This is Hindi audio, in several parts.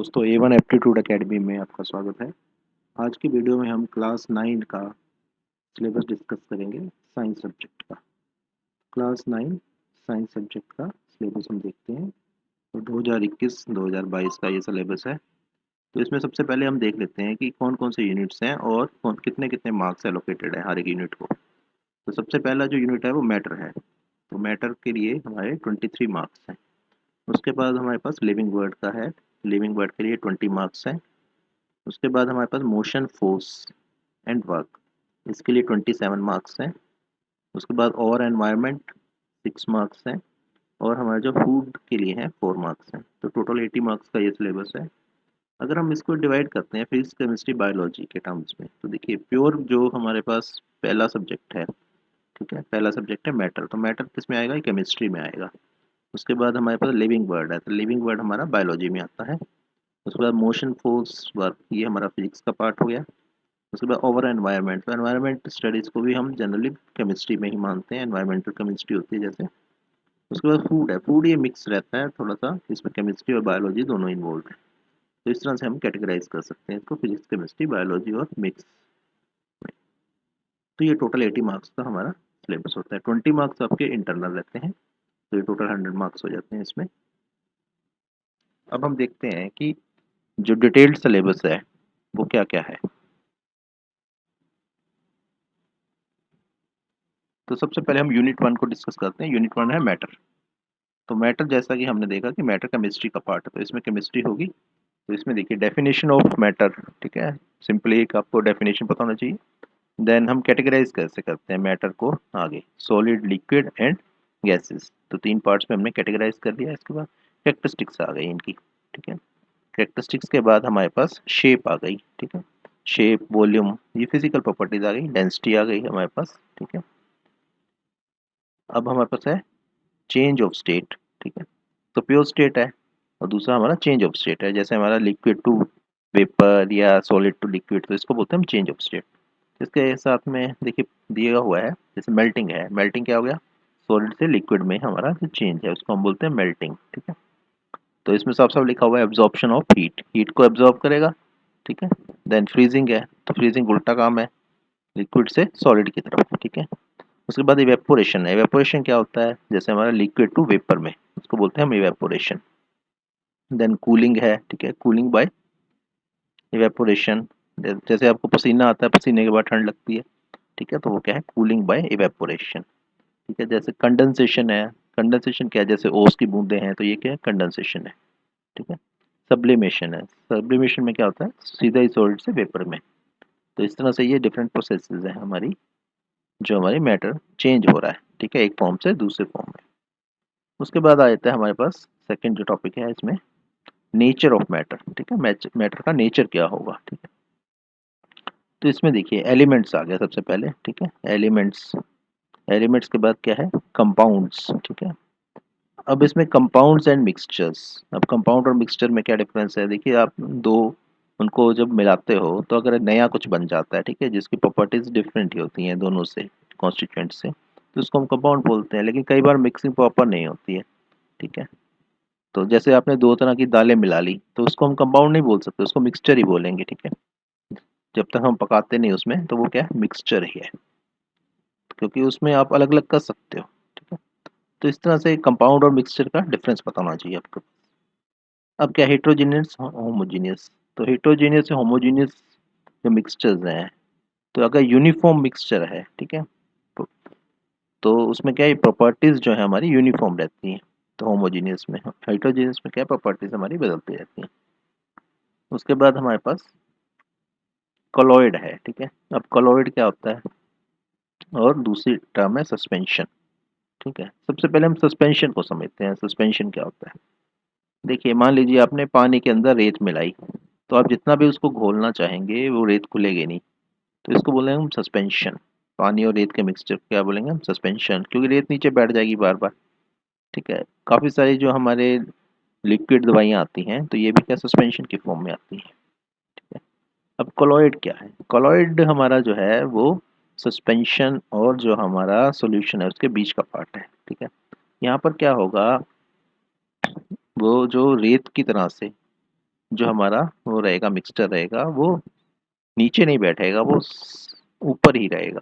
दोस्तों A1 एप्टीट्यूड एकेडमी में आपका स्वागत है। आज की वीडियो में हम क्लास 9 का सिलेबस डिस्कस करेंगे साइंस सब्जेक्ट का। क्लास 9 साइंस सब्जेक्ट का सिलेबस हम देखते हैं। तो 2021-2022 का ये सिलेबस है। तो इसमें सबसे पहले हम देख लेते हैं कि कौन कौन से यूनिट्स हैं और कितने कितने मार्क्स एलोकेटेड है हर एक यूनिट को। तो सबसे पहला जो यूनिट है वो मैटर है। तो मैटर के लिए हमारे 23 मार्क्स हैं। उसके बाद हमारे पास लिविंग वर्ड का है। लिविंग वर्ड के लिए 20 मार्क्स हैं। उसके बाद हमारे पास मोशन, फोर्स एंड वर्क, इसके लिए 27 मार्क्स हैं। उसके बाद और एनवायरनमेंट 6 मार्क्स हैं। और हमारे जो फूड के लिए हैं 4 मार्क्स हैं। तो टोटल 80 मार्क्स का ये सिलेबस है। अगर हम इसको डिवाइड करते हैं फिजिक्स, केमिस्ट्री, बायोलॉजी के टर्म्स में, तो देखिए प्योर जो हमारे पास पहला सब्जेक्ट है, ठीक है, पहला सब्जेक्ट है मैटर। तो मैटर किस में आएगा? केमिस्ट्री में आएगा। उसके बाद हमारे पास लिविंग वर्ड है, तो लिविंग वर्ड हमारा बायोलॉजी में आता है। उसके बाद मोशन, फोर्स, वर्क, ये हमारा फिजिक्स का पार्ट हो गया। उसके बाद ओवर एनवायरनमेंट, तो एनवायरनमेंट स्टडीज़ को भी हम जनरली केमिस्ट्री में ही मानते हैं, एनवायरमेंटल केमिस्ट्री होती है जैसे। उसके बाद फूड है, फूड ये मिक्स रहता है थोड़ा सा, इसमें केमिस्ट्री और बायोलॉजी दोनों इन्वॉल्व है। तो इस तरह से हम कैटेगराइज कर सकते हैं इसको, फिजिक्स, केमिस्ट्री, बायोलॉजी और मिक्स में। तो ये टोटल 80 मार्क्स का हमारा सिलेबस होता है। 20 मार्क्स आपके इंटरनल रहते हैं, तो ये टोटल 100 मार्क्स हो जाते हैं इसमें। अब हम देखते हैं कि जो डिटेल्ड सिलेबस है वो क्या क्या है। तो सबसे पहले हम यूनिट 1 को डिस्कस करते हैं। यूनिट 1 है मैटर। तो मैटर, जैसा कि हमने देखा कि मैटर केमिस्ट्री का पार्ट है, तो इसमें केमिस्ट्री होगी। तो इसमें देखिए डेफिनेशन ऑफ मैटर, ठीक है, सिंपली एक आपको डेफिनेशन पता होना चाहिए। देन हम कैटेगराइज कैसे करते हैं मैटर को आगे, सॉलिड, लिक्विड एंड गैसेस। तो 3 पार्ट्स में हमने कैटेगराइज कर दिया। इसके बाद कैरेक्टरिस्टिक्स आ गई इनकी, ठीक है। कैरेक्टरिस्टिक्स के बाद हमारे पास शेप आ गई, ठीक है, शेप, वॉल्यूम, ये फिजिकल प्रॉपर्टीज आ गई, डेंसिटी आ गई हमारे पास, ठीक है। अब हमारे पास है चेंज ऑफ स्टेट, ठीक है। तो प्योर स्टेट है और दूसरा हमारा चेंज ऑफ स्टेट है। जैसे हमारा लिक्विड टू वेपर या सॉलिड टू लिक्विड, तो इसको बोलते हैं हम चेंज ऑफ स्टेट। इसके साथ में देखिए दिया हुआ है, जैसे मेल्टिंग है, मेल्टिंग क्या हो गया? सॉलिड से लिक्विड में हमारा जो चेंज है उसको हम बोलते हैं मेल्टिंग, ठीक है। तो इसमें साफ साफ लिखा हुआ है एब्जॉर्प्शन ऑफ हीट, हीट को एब्जॉर्ब करेगा, ठीक है। देन फ्रीजिंग है, तो फ्रीजिंग उल्टा काम है, लिक्विड से सॉलिड की तरफ, ठीक है। उसके बाद इवेपोरेशन है। इवेपोरेशन क्या होता है? जैसे हमारा लिक्विड टू वेपर में, उसको बोलते हैं हम इवेपोरेशन। देन कूलिंग है, ठीक है, कूलिंग बाय इवेपोरेशन। जैसे आपको पसीना आता है, पसीने के बाद ठंड लगती है, ठीक है, तो वो क्या है? कूलिंग बाय इवेपोरेशन, ठीक है। जैसे कंडेंसेशन है, कंडेंसेशन क्या है? जैसे ओस की बूंदे हैं, तो ये क्या है? कंडेंसेशन है, ठीक है। सब्लिमेशन है, सब्लिमेशन में क्या होता है? सीधा ही सॉलिड से वेपर में। तो इस तरह से ये डिफरेंट प्रोसेसेस है हमारी, जो हमारी मैटर चेंज हो रहा है, ठीक है, एक फॉर्म से दूसरे फॉर्म में। उसके बाद आ जाता है हमारे पास सेकंड जो टॉपिक है इसमें, नेचर ऑफ मैटर, ठीक है, मैटर का नेचर क्या होगा, ठीक है। तो इसमें देखिए एलिमेंट्स आ गया सबसे पहले, ठीक है, एलिमेंट्स। एलिमेंट्स के बाद क्या है? कंपाउंड्स, ठीक है। अब इसमें कंपाउंड्स एंड मिक्सचर्स। अब कंपाउंड और मिक्सचर में क्या डिफरेंस है? देखिए आप दो उनको जब मिलाते हो तो अगर नया कुछ बन जाता है, ठीक है, जिसकी प्रॉपर्टीज डिफरेंट ही होती हैं दोनों से, कॉन्स्टिट्यूएंट से, तो उसको हम कंपाउंड बोलते हैं। लेकिन कई बार मिक्सिंग प्रॉपर नहीं होती है, ठीक है। तो जैसे आपने दो तरह की दालें मिला ली, तो उसको हम कंपाउंड नहीं बोल सकते, उसको मिक्सचर ही बोलेंगे, ठीक है। जब तक हम पकाते नहीं उसमें, तो वो क्या है? मिक्सचर ही है, क्योंकि उसमें आप अलग अलग कर सकते हो, ठीक है। तो इस तरह से कंपाउंड और मिक्सचर का डिफरेंस पता होना चाहिए आपको। अब क्या हेट्रोजीनियस, होमोजीनियस। तो हेट्रोजीनियस या होमोजीनियस जो मिक्सचर्स हैं, तो अगर यूनिफॉर्म मिक्सचर है, ठीक है, तो, तो उसमें क्या है? प्रॉपर्टीज जो है हमारी यूनिफॉर्म रहती हैं। तो होमोजीनियस में, हेट्रोजीनियस में क्या है? प्रॉपर्टीज हमारी बदलती रहती हैं। उसके बाद हमारे पास कॉलॉइड है, ठीक है। अब कॉलॉइड क्या होता है? और दूसरी टर्म है सस्पेंशन, ठीक है। सबसे पहले हम सस्पेंशन को समझते हैं। सस्पेंशन क्या होता है? देखिए मान लीजिए आपने पानी के अंदर रेत मिलाई, तो आप जितना भी उसको घोलना चाहेंगे वो रेत खुलेगी नहीं। तो इसको बोलेंगे हम सस्पेंशन। पानी और रेत के मिक्सचर को क्या बोलेंगे हम? सस्पेंशन, क्योंकि रेत नीचे बैठ जाएगी बार बार, ठीक है। काफ़ी सारी जो हमारे लिक्विड दवाइयाँ आती हैं, तो ये भी क्या सस्पेंशन की फॉर्म में आती हैं, ठीक है। अब कोलॉइड क्या है? कोलॉइड हमारा जो है वो सस्पेंशन और जो हमारा सॉल्यूशन है उसके बीच का पार्ट है, ठीक है। यहाँ पर क्या होगा? वो जो रेत की तरह से जो हमारा वो रहेगा मिक्सचर रहेगा वो नीचे नहीं बैठेगा, वो ऊपर ही रहेगा,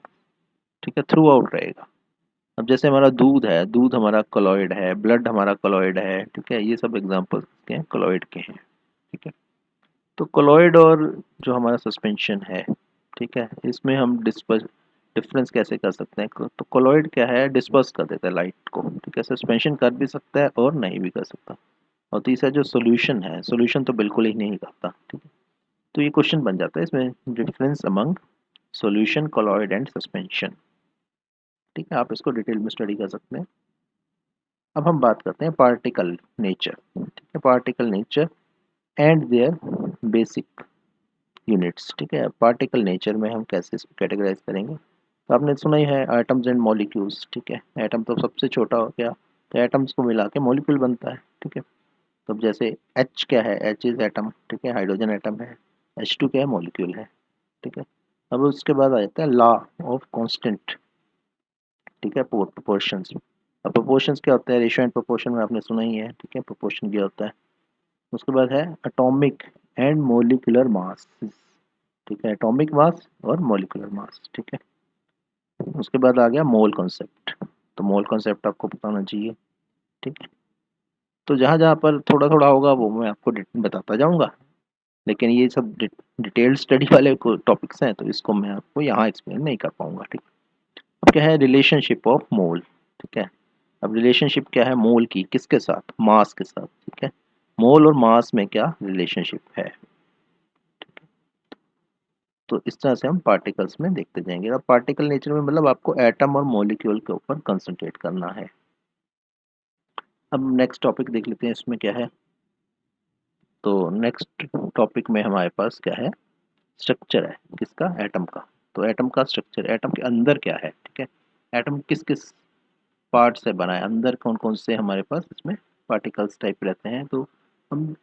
ठीक है, थ्रू आउट रहेगा। अब जैसे हमारा दूध है, दूध हमारा कोलॉइड है, ब्लड हमारा कोलॉइड है, ठीक है, ये सब एग्जांपल्स के हैं कोलॉइड के हैं, ठीक है। तो कोलॉइड और जो हमारा सस्पेंशन है, ठीक है, इसमें हम डिफरेंस कैसे कर सकते हैं? तो कोलॉइड क्या है, डिस्पर्स कर देता है लाइट को, ठीक है, सस्पेंशन कर भी सकता है और नहीं भी कर सकता। और तीसरा जो सोल्यूशन है, सोल्यूशन तो बिल्कुल ही नहीं करता, ठीक है। तो ये क्वेश्चन बन जाता है इसमें, difference among solution, colloid and suspension, ठीक है, आप इसको डिटेल में स्टडी कर सकते हैं। अब हम बात करते हैं पार्टिकल नेचर, ठीक है, particle nature and their basic units, ठीक है। पार्टिकल नेचर में हम कैसे इसको कैटेगराइज करेंगे? तो आपने सुना ही है एटम्स एंड मॉलिक्यूल्स, ठीक है, एटम तो सबसे छोटा हो गया, तो एटम्स को मिला के मॉलिक्यूल बनता है, ठीक है। तो अब जैसे एच क्या है, एच इज एटम, ठीक है, हाइड्रोजन एटम है। H2 क्या है, मॉलिक्यूल है, ठीक है। अब उसके बाद आ जाता है लॉ ऑफ कांस्टेंट, ठीक है, प्रोपोर्शंस। अब प्रोपोर्शंस क्या होता है, रेशियो एंड प्रोपोर्शन में आपने सुना ही है, ठीक है, प्रोपोर्शन क्या होता है। उसके बाद है एटॉमिक एंड मोलिकुलर मास, ठीक है, एटॉमिक मास और मोलिकुलर मास, ठीक है। उसके बाद आ गया मोल कॉन्सेप्ट, तो मोल कॉन्सेप्ट आपको पता होना चाहिए, ठीक है। तो जहाँ जहाँ पर थोड़ा थोड़ा होगा वो मैं आपको बताता जाऊँगा, लेकिन ये सब डिटेल्ड स्टडी वाले टॉपिक्स हैं, तो इसको मैं आपको यहाँ एक्सप्लेन नहीं कर पाऊंगा, ठीक है। अब क्या है रिलेशनशिप ऑफ मोल, ठीक है। अब रिलेशनशिप क्या है मोल की, किसके साथ, मास के साथ, ठीक है। मोल और मास में क्या रिलेशनशिप है, तो इस तरह से हम पार्टिकल्स में देखते जाएंगे। अब पार्टिकल नेचर में मतलब आपको एटम और मॉलिक्यूल के ऊपर कंसंट्रेट करना है। अब नेक्स्ट टॉपिक देख लेते हैं इसमें क्या है। तो नेक्स्ट टॉपिक में हमारे पास क्या है, स्ट्रक्चर है, किसका, एटम का। तो एटम का स्ट्रक्चर, एटम के अंदर क्या है, ठीक है, एटम किस किस पार्ट से बना है, अंदर कौन कौन से हमारे पास इसमें पार्टिकल्स टाइप रहते हैं। तो हम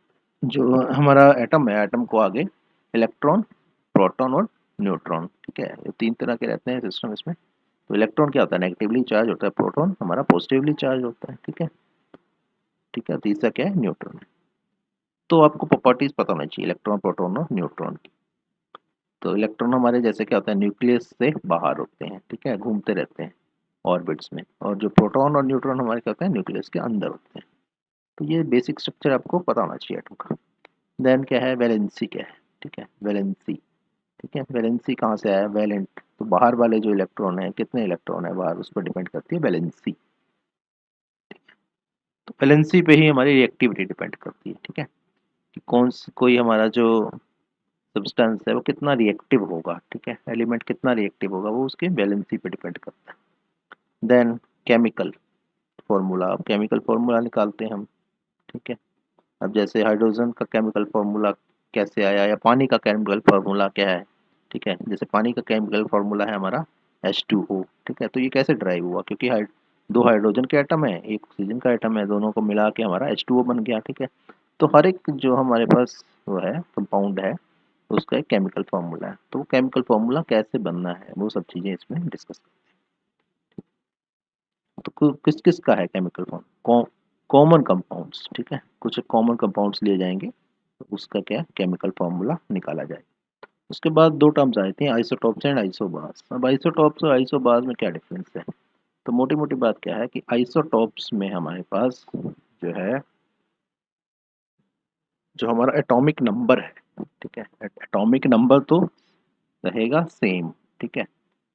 जो हमारा एटम है, एटम को आगे इलेक्ट्रॉन, प्रोटॉन और न्यूट्रॉन, ठीक है, ये तीन तरह के रहते हैं सिस्टम इसमें। तो इलेक्ट्रॉन क्या होता है, नेगेटिवली चार्ज होता है, प्रोटॉन हमारा पॉजिटिवली चार्ज होता है, ठीक है, ठीक है, तीसरा क्या है, न्यूट्रॉन। तो आपको प्रॉपर्टीज पता होना चाहिए इलेक्ट्रॉन, प्रोटॉन और न्यूट्रॉन की। तो इलेक्ट्रॉन हमारे जैसे क्या होता है, न्यूक्लियस से बाहर होते हैं, ठीक है, घूमते रहते हैं ऑर्बिट्स में। और जो प्रोटॉन और न्यूट्रॉन हमारे क्या होते हैं, न्यूक्लियस के अंदर होते हैं। तो ये बेसिक स्ट्रक्चर आपको पता होना चाहिए एटम का। देन क्या है, वैलेंसी क्या है, ठीक है, वैलेंसी, ठीक है, वैलेंसी कहाँ से आया, वैलेंट, तो बाहर वाले जो इलेक्ट्रॉन है, कितने इलेक्ट्रॉन है बाहर, उस पर डिपेंड करती है वैलेंसी। तो वैलेंसी पे ही हमारी रिएक्टिविटी डिपेंड करती है, ठीक है, कि कोई हमारा जो सब्सटेंस है वो कितना रिएक्टिव होगा, ठीक है, एलिमेंट कितना रिएक्टिव होगा, वो उसके वैलेंसी पे डिपेंड करता है। देन केमिकल फॉर्मूला, अब केमिकल फॉर्मूला निकालते हैं हम, ठीक है। अब जैसे हाइड्रोजन का केमिकल फार्मूला कैसे आया, या पानी का केमिकल फार्मूला क्या है, ठीक है, जैसे पानी का केमिकल फार्मूला है हमारा H2O, ठीक है। तो ये कैसे ड्राइव हुआ, क्योंकि दो हाइड्रोजन के एटम है, एक ऑक्सीजन का एटम है, दोनों को मिला के हमारा H2O बन गया, ठीक है। तो हर एक जो हमारे पास वो है कंपाउंड है, उसका एक केमिकल फार्मूला है, तो वो केमिकल फार्मूला कैसे बनना है वो सब चीज़ें इसमें डिस्कस। तो किस किस का है केमिकल फॉर्म, कॉमन कंपाउंड्स, ठीक है, कुछ कॉमन कंपाउंड्स लिए जाएंगे, तो उसका क्या केमिकल फार्मूला निकाला जाएगा। उसके बाद दो टर्म्स आए थे, आइसोटॉप्स एंड आइसोबार्स। अब आइसोटॉप्स और आइसोबार्स में क्या डिफरेंस है? तो मोटी मोटी बात क्या है कि आइसोटॉप्स में हमारे पास जो है, जो हमारा एटॉमिक नंबर है, ठीक है, एटॉमिक नंबर तो रहेगा सेम, ठीक है,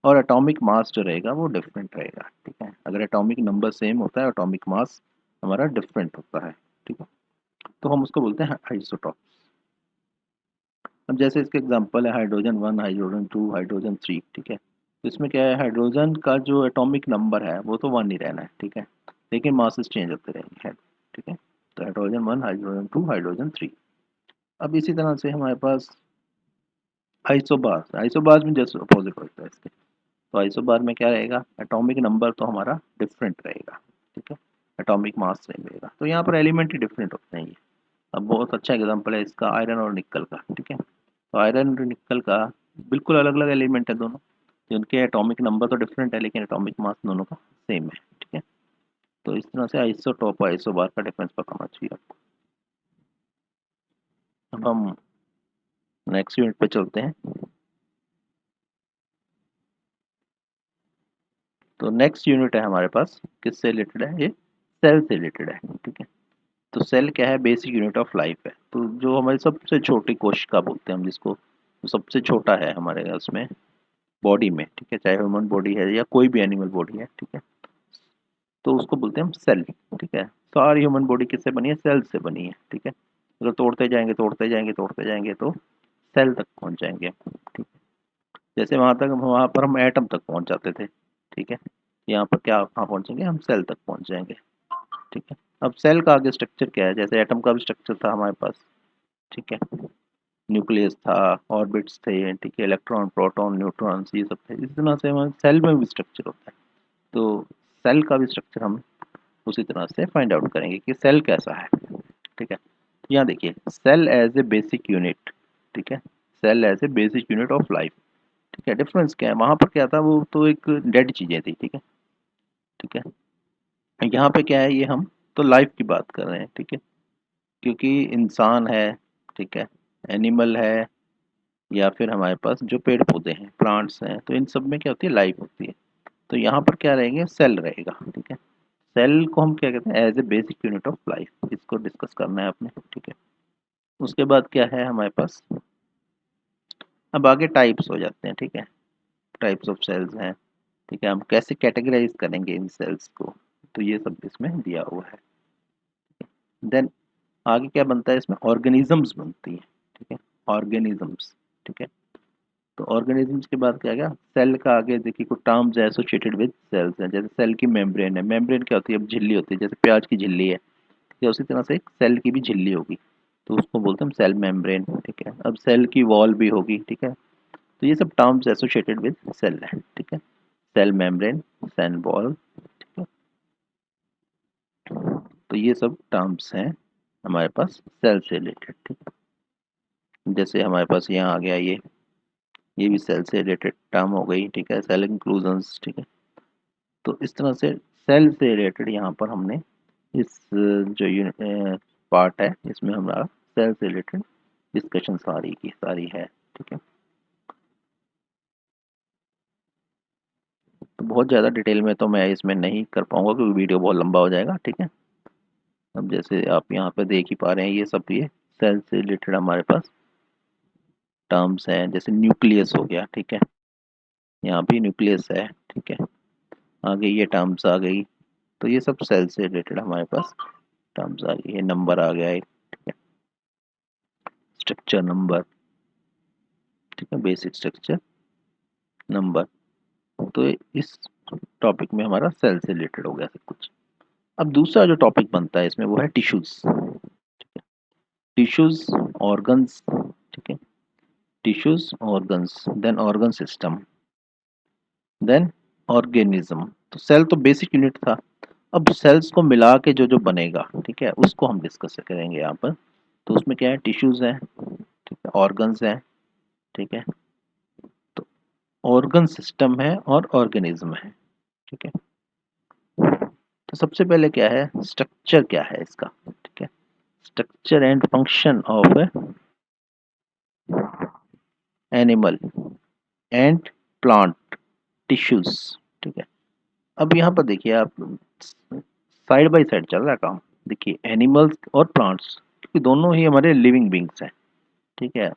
और एटॉमिक मास जो रहेगा वो डिफरेंट रहेगा, ठीक है। अगर एटॉमिक नंबर सेम होता है, एटॉमिक मास हमारा डिफरेंट होता है, ठीक है, तो हम उसको बोलते हैं आइसोटॉप। अब जैसे इसके एग्जांपल है हाइड्रोजन 1, हाइड्रोजन 2, हाइड्रोजन 3, ठीक है। तो इसमें क्या है, हाइड्रोजन का जो एटॉमिक नंबर है वो तो 1 ही रहना है, ठीक है, लेकिन मासेस चेंज होते रहेंगे, ठीक है। तो हाइड्रोजन 1, हाइड्रोजन 2, हाइड्रोजन 3। अब इसी तरह से हमारे पास आइसोबार, आइसोबार में जैसे अपोजिट होता है इसके। तो आइसोबार में क्या रहेगा, एटॉमिक नंबर तो हमारा डिफरेंट रहेगा, ठीक है, एटॉमिक मास सेम रहेगा, तो यहाँ पर एलिमेंट ही डिफरेंट होते हैं ये। अब बहुत अच्छा एग्जांपल है इसका आयरन और निकल का, ठीक है। तो आयरन और निकल का बिल्कुल अलग अलग एलिमेंट है दोनों, जिनके एटॉमिक नंबर तो डिफरेंट है, लेकिन एटॉमिक मास दोनों का सेम है, ठीक है। तो इस तरह से आइसोटॉप और आइसोबार का डिफरेंस पता होना चाहिए आपको। अब हम नेक्स्ट यूनिट पे चलते हैं। तो नेक्स्ट यूनिट है हमारे पास, किससे रिलेटेड है ये? सेल से रिलेटेड है, ठीक है। तो सेल क्या है? बेसिक यूनिट ऑफ लाइफ है। तो जो हमारी सबसे छोटी कोशिका बोलते हैं हम जिसको, तो सबसे छोटा है हमारे उसमें बॉडी में, ठीक है, चाहे ह्यूमन बॉडी है या कोई भी एनिमल बॉडी है, ठीक है, तो उसको बोलते हैं हम सेल, ठीक है। सारी ह्यूमन बॉडी किससे बनी है? सेल से बनी है, ठीक है। अगर तोड़ते जाएंगे तोड़ते जाएंगे तोड़ते जाएंगे तो सेल तक पहुंच जाएंगे, ठीक है। जैसे वहां पर हम एटम तक पहुंच जाते थे, ठीक है। यहाँ पर क्या कहाँ पहुंचेंगे? हम सेल तक पहुंच जाएंगे, ठीक है। अब सेल का आगे स्ट्रक्चर क्या है? जैसे एटम का भी स्ट्रक्चर था हमारे पास, ठीक है, न्यूक्लियस था, ऑर्बिट्स थे, ठीक है, इलेक्ट्रॉन प्रोटॉन न्यूट्रॉन्स ये सब थे। इस तरह से हमारे सेल में भी स्ट्रक्चर होता है। तो सेल का भी स्ट्रक्चर हम उसी तरह से फाइंड आउट करेंगे कि सेल कैसा है, ठीक है। यहाँ देखिए, cell as a basic unit, ठीक है, cell as a basic unit of life, ठीक है। डिफरेंस क्या है? वहां पर क्या था? वो तो एक डेड चीजें थी, ठीक है, ठीक है। यहाँ पे क्या है? ये हम तो लाइफ की बात कर रहे हैं, ठीक है, क्योंकि इंसान है, ठीक है, एनिमल है, या फिर हमारे पास जो पेड़ पौधे हैं, प्लांट्स हैं, तो इन सब में क्या होती है? लाइफ होती है। तो यहाँ पर क्या रहेंगे? सेल रहेगा, ठीक है। सेल को हम क्या कहते हैं? As a basic unit of life, इसको डिस्कस करना है आपने, ठीक है। उसके बाद क्या है हमारे पास? अब आगे टाइप्स हो जाते हैं, ठीक है, टाइप्स ऑफ सेल्स हैं, ठीक है। हम कैसे कैटेगराइज करेंगे इन सेल्स को, तो ये सब इसमें दिया हुआ है। देन आगे क्या बनता है? इसमें ऑर्गेनिजम्स बनती है, ठीक है, ऑर्गेनिजम्स, ठीक है। तो ऑर्गेनिजम्स के बाद क्या आ गया? सेल का आगे देखिए कुछ टर्म्स है एसोसिएटेड विद सेल्स है। जैसे सेल की मेम्ब्रेन है, मेम्ब्रेन क्या होती है? अब झिल्ली होती है, जैसे प्याज की झिल्ली है, ठीक है, उसी तरह से एक सेल की भी झिल्ली होगी, तो उसको बोलते हैं हम सेल मेम्ब्रेन, ठीक है। अब सेल की वॉल भी होगी, ठीक है। तो ये सब टर्म्स एसोसिएटेड विद सेल है, ठीक है, सेल मेम्ब्रेन, सेल वॉल, ठीक है। तो ये सब टर्म्स हैं हमारे पास सेल से रिलेटेड, ठीक है। जैसे हमारे पास यहाँ आ गया ये भी सेल से रिलेटेड टर्म हो गई, ठीक है, सेल इंक्लूजन्स, ठीक है। तो इस तरह से सेल से रिलेटेड यहाँ पर हमने इस जो यूनिट पार्ट है इसमें हमारा सेल से रिलेटेड डिस्कशन सारी की सारी है, ठीक है। तो बहुत ज़्यादा डिटेल में तो मैं इसमें नहीं कर पाऊंगा क्योंकि वीडियो बहुत लंबा हो जाएगा, ठीक है। अब जैसे आप यहाँ पे देख ही पा रहे हैं, ये सब ये सेल से रिलेटेड हमारे पास टर्म्स हैं। जैसे न्यूक्लियस हो गया, ठीक है, यहाँ भी न्यूक्लियस है, ठीक है। आगे ये टर्म्स आ गई, तो ये सब सेल से रिलेटेड हमारे पास टर्म्स आ गई। ये नंबर आ गया एक, ठीक है, स्ट्रक्चर नंबर, ठीक है, बेसिक स्ट्रक्चर नंबर। तो इस टॉपिक में हमारा सेल से रिलेटेड हो गया सब कुछ। अब दूसरा जो टॉपिक बनता है इसमें वो है टिश्यूज, ठीक है, टिश्यूज, ऑर्गन्स, ठीक है, tissues, organs, then organ system, then organism. तो सेल तो बेसिक यूनिट था। अब सेल्स को मिला के जो जो बनेगा, ठीक है, उसको हम डिस्कस करेंगे यहाँ पर। तो उसमें क्या है? टिश्यूज हैं, ठीक है, ऑर्गन्स हैं, ठीक है, तो ऑर्गन सिस्टम है और ऑर्गेनिज्म है, ठीक है। तो सबसे पहले क्या है? स्ट्रक्चर क्या है इसका, ठीक है, structure and function of animal and plant tissues, ठीक है। अब यहाँ पर देखिए आप, साइड बाय साइड चल रहा है काम। देखिए एनिमल्स और प्लांट्स, क्योंकि दोनों ही हमारे लिविंग बींग्स हैं, ठीक है।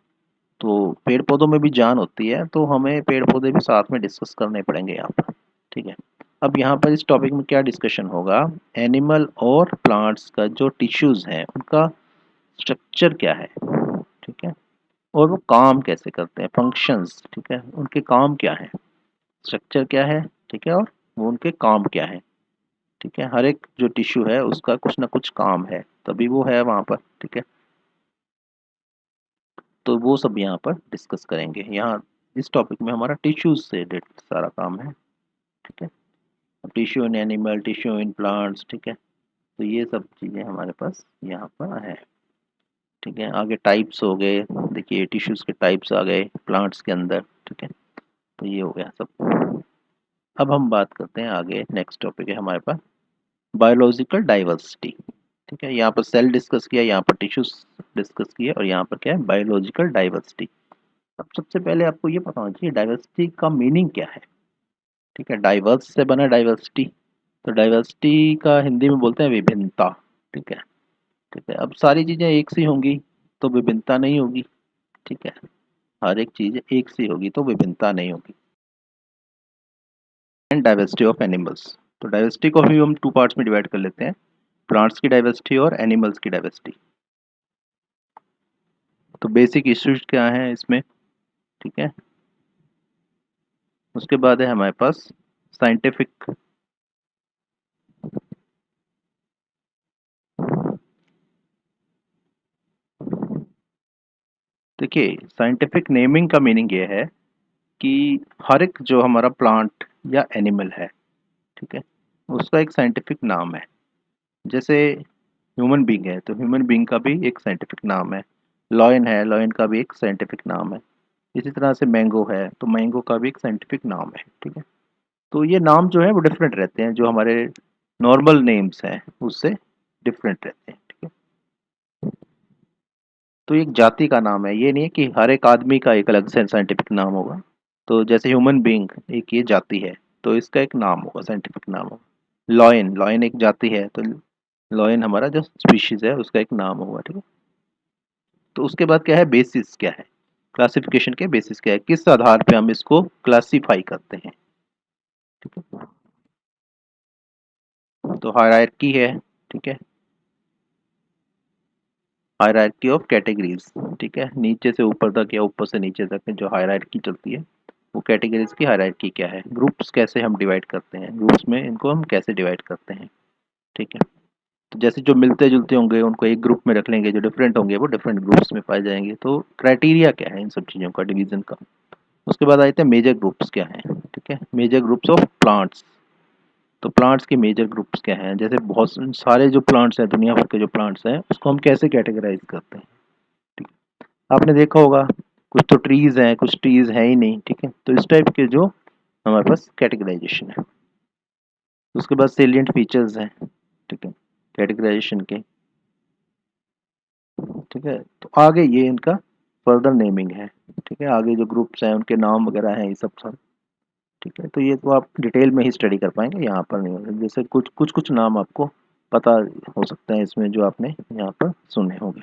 तो पेड़ पौधों में भी जान होती है, तो हमें पेड़ पौधे भी साथ में डिस्कस करने पड़ेंगे यहाँ पर, ठीक है। अब यहाँ पर इस टॉपिक में क्या डिस्कशन होगा? एनिमल और प्लांट्स का जो टिश्यूज हैं उनका स्ट्रक्चर क्या है, ठीक है, और वो काम कैसे करते हैं, फंक्शंस, ठीक है, उनके काम क्या है, स्ट्रक्चर क्या है, ठीक है, और वो उनके काम क्या है, ठीक है। हर एक जो टिश्यू है उसका कुछ ना कुछ काम है, तभी वो है वहाँ पर, ठीक है। तो वो सब यहाँ पर डिस्कस करेंगे। यहाँ इस टॉपिक में हमारा टिश्यूज से रिलेटेड सारा काम है, ठीक है। Tissue in animal, tissue in plants, ठीक है। तो ये सब चीज़ें हमारे पास यहाँ पर है, ठीक है। आगे टाइप्स हो गए, देखिए टिश्यूज के टाइप्स आ गए प्लांट्स के अंदर, ठीक है। तो ये हो गया सब। अब हम बात करते हैं आगे, नेक्स्ट टॉपिक है हमारे पास बायोलॉजिकल डाइवर्सिटी, ठीक है, यहाँ पर सेल डिस्कस किया, यहाँ पर टिश्यूज डिस्कस किया, और यहाँ पर क्या है, बायोलॉजिकल डाइवर्सिटी। अब सबसे पहले आपको ये पता होना चाहिए डाइवर्सिटी का मीनिंग क्या है। ठीक है, डाइवर्स से बना डाइवर्सिटी, तो डाइवर्सिटी का हिंदी में बोलते हैं विभिन्नता। ठीक है, ठीक है, अब सारी चीज़ें एक सी होंगी तो विभिन्नता नहीं होगी। ठीक है, हर एक चीज़ एक सी होगी तो विभिन्नता नहीं होगी। एंड डाइवर्सिटी ऑफ एनिमल्स, तो डाइवर्सिटी को भी हम टू पार्ट्स में डिवाइड कर लेते हैं, प्लांट्स की डाइवर्सिटी और एनिमल्स की डाइवर्सिटी। तो बेसिक इश्यूज क्या है इसमें, ठीक है, उसके बाद है हमारे पास साइंटिफिक, देखिए साइंटिफिक नेमिंग का मीनिंग ये है कि हर एक जो हमारा प्लांट या एनिमल है, ठीक है, उसका एक साइंटिफिक नाम है। जैसे ह्यूमन बीइंग है तो ह्यूमन बीइंग का भी एक साइंटिफिक नाम है, लॉयन है, लॉयन का भी एक साइंटिफिक नाम है, इसी तरह से मैंगो है तो मैंगो का भी एक साइंटिफिक नाम है। ठीक है, तो ये नाम जो है वो डिफरेंट रहते हैं, जो हमारे नॉर्मल नेम्स हैं उससे डिफरेंट रहते हैं। ठीक है, तो एक जाति का नाम है, ये नहीं है कि हर एक आदमी का एक अलग से साइंटिफिक नाम होगा। तो जैसे ह्यूमन बीइंग एक ये जाति है तो इसका एक नाम होगा, साइंटिफिक नाम होगा। लॉयन, लॉयन एक जाति है तो लॉयन हमारा जो स्पीशीज है उसका एक नाम होगा। ठीक है, तो उसके बाद क्या है, बेसिस क्या है, क्लासिफिकेशन के बेसिस क्या है, किस आधार पे हम इसको क्लासिफाई करते हैं। ठीक है, तो हायरार्की है। ठीक है, हायरार्की ऑफ कैटेगरीज। ठीक है, नीचे से ऊपर तक या ऊपर से नीचे तक जो हायरार्की चलती है वो कैटेगरीज की हायरार्की क्या है, ग्रुप्स कैसे हम डिवाइड करते हैं, ग्रुप्स में इनको हम कैसे डिवाइड करते हैं। ठीक है, तो जैसे जो मिलते जुलते होंगे उनको एक ग्रुप में रख लेंगे, जो डिफरेंट होंगे वो डिफरेंट ग्रुप्स में पाए जाएंगे। तो क्राइटेरिया क्या है इन सब चीज़ों का, डिवीजन का। उसके बाद आते हैं मेजर ग्रुप्स क्या है। ठीक है, मेजर ग्रुप्स ऑफ प्लांट्स, तो प्लांट्स के मेजर ग्रुप्स क्या हैं, जैसे बहुत सारे जो प्लांट्स हैं, दुनिया भर के जो प्लांट्स हैं उसको हम कैसे कैटेगराइज करते हैं। ठीक है, आपने देखा होगा कुछ तो ट्रीज हैं, कुछ ट्रीज हैं ही नहीं। ठीक है, तो इस टाइप के जो हमारे पास कैटेगराइजेशन है। उसके बाद सेलिएंट फीचर्स हैं, ठीक है, कैटेगराइजेशन के। ठीक है, तो आगे ये इनका फर्दर नेमिंग है। ठीक है, आगे जो ग्रुप्स हैं उनके नाम वगैरह हैं, ये सब। ठीक है, तो ये तो आप डिटेल में ही स्टडी कर पाएंगे, यहाँ पर नहीं होगा। जैसे कुछ कुछ कुछ नाम आपको पता हो सकते हैं इसमें जो आपने यहाँ पर सुने होंगे।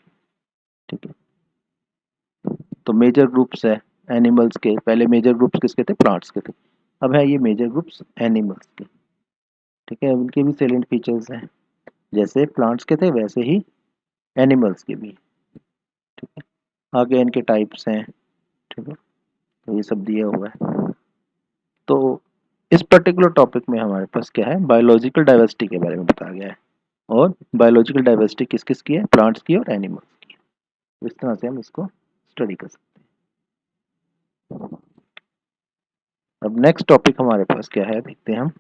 ठीक है, तो मेजर ग्रुप्स है एनिमल्स के, पहले मेजर ग्रुप्स किसके थे, प्लांट्स के थे, अब है ये मेजर ग्रुप्स एनिमल्स के। ठीक है, उनके भी सेलेंट फीचर्स हैं, जैसे प्लांट्स के थे वैसे ही एनिमल्स के भी। ठीक है, आगे इनके टाइप्स हैं। ठीक है, तो ये सब दिया हुआ है। तो इस पर्टिकुलर टॉपिक में हमारे पास क्या है, बायोलॉजिकल डाइवर्सिटी के बारे में बताया गया है, और बायोलॉजिकल डाइवर्सिटी किस किस की है, प्लांट्स की और एनिमल्स की है। तो इस तरह से हम इसको स्टडी कर सकते हैं। अब नेक्स्ट टॉपिक हमारे पास क्या है देखते हैं हम।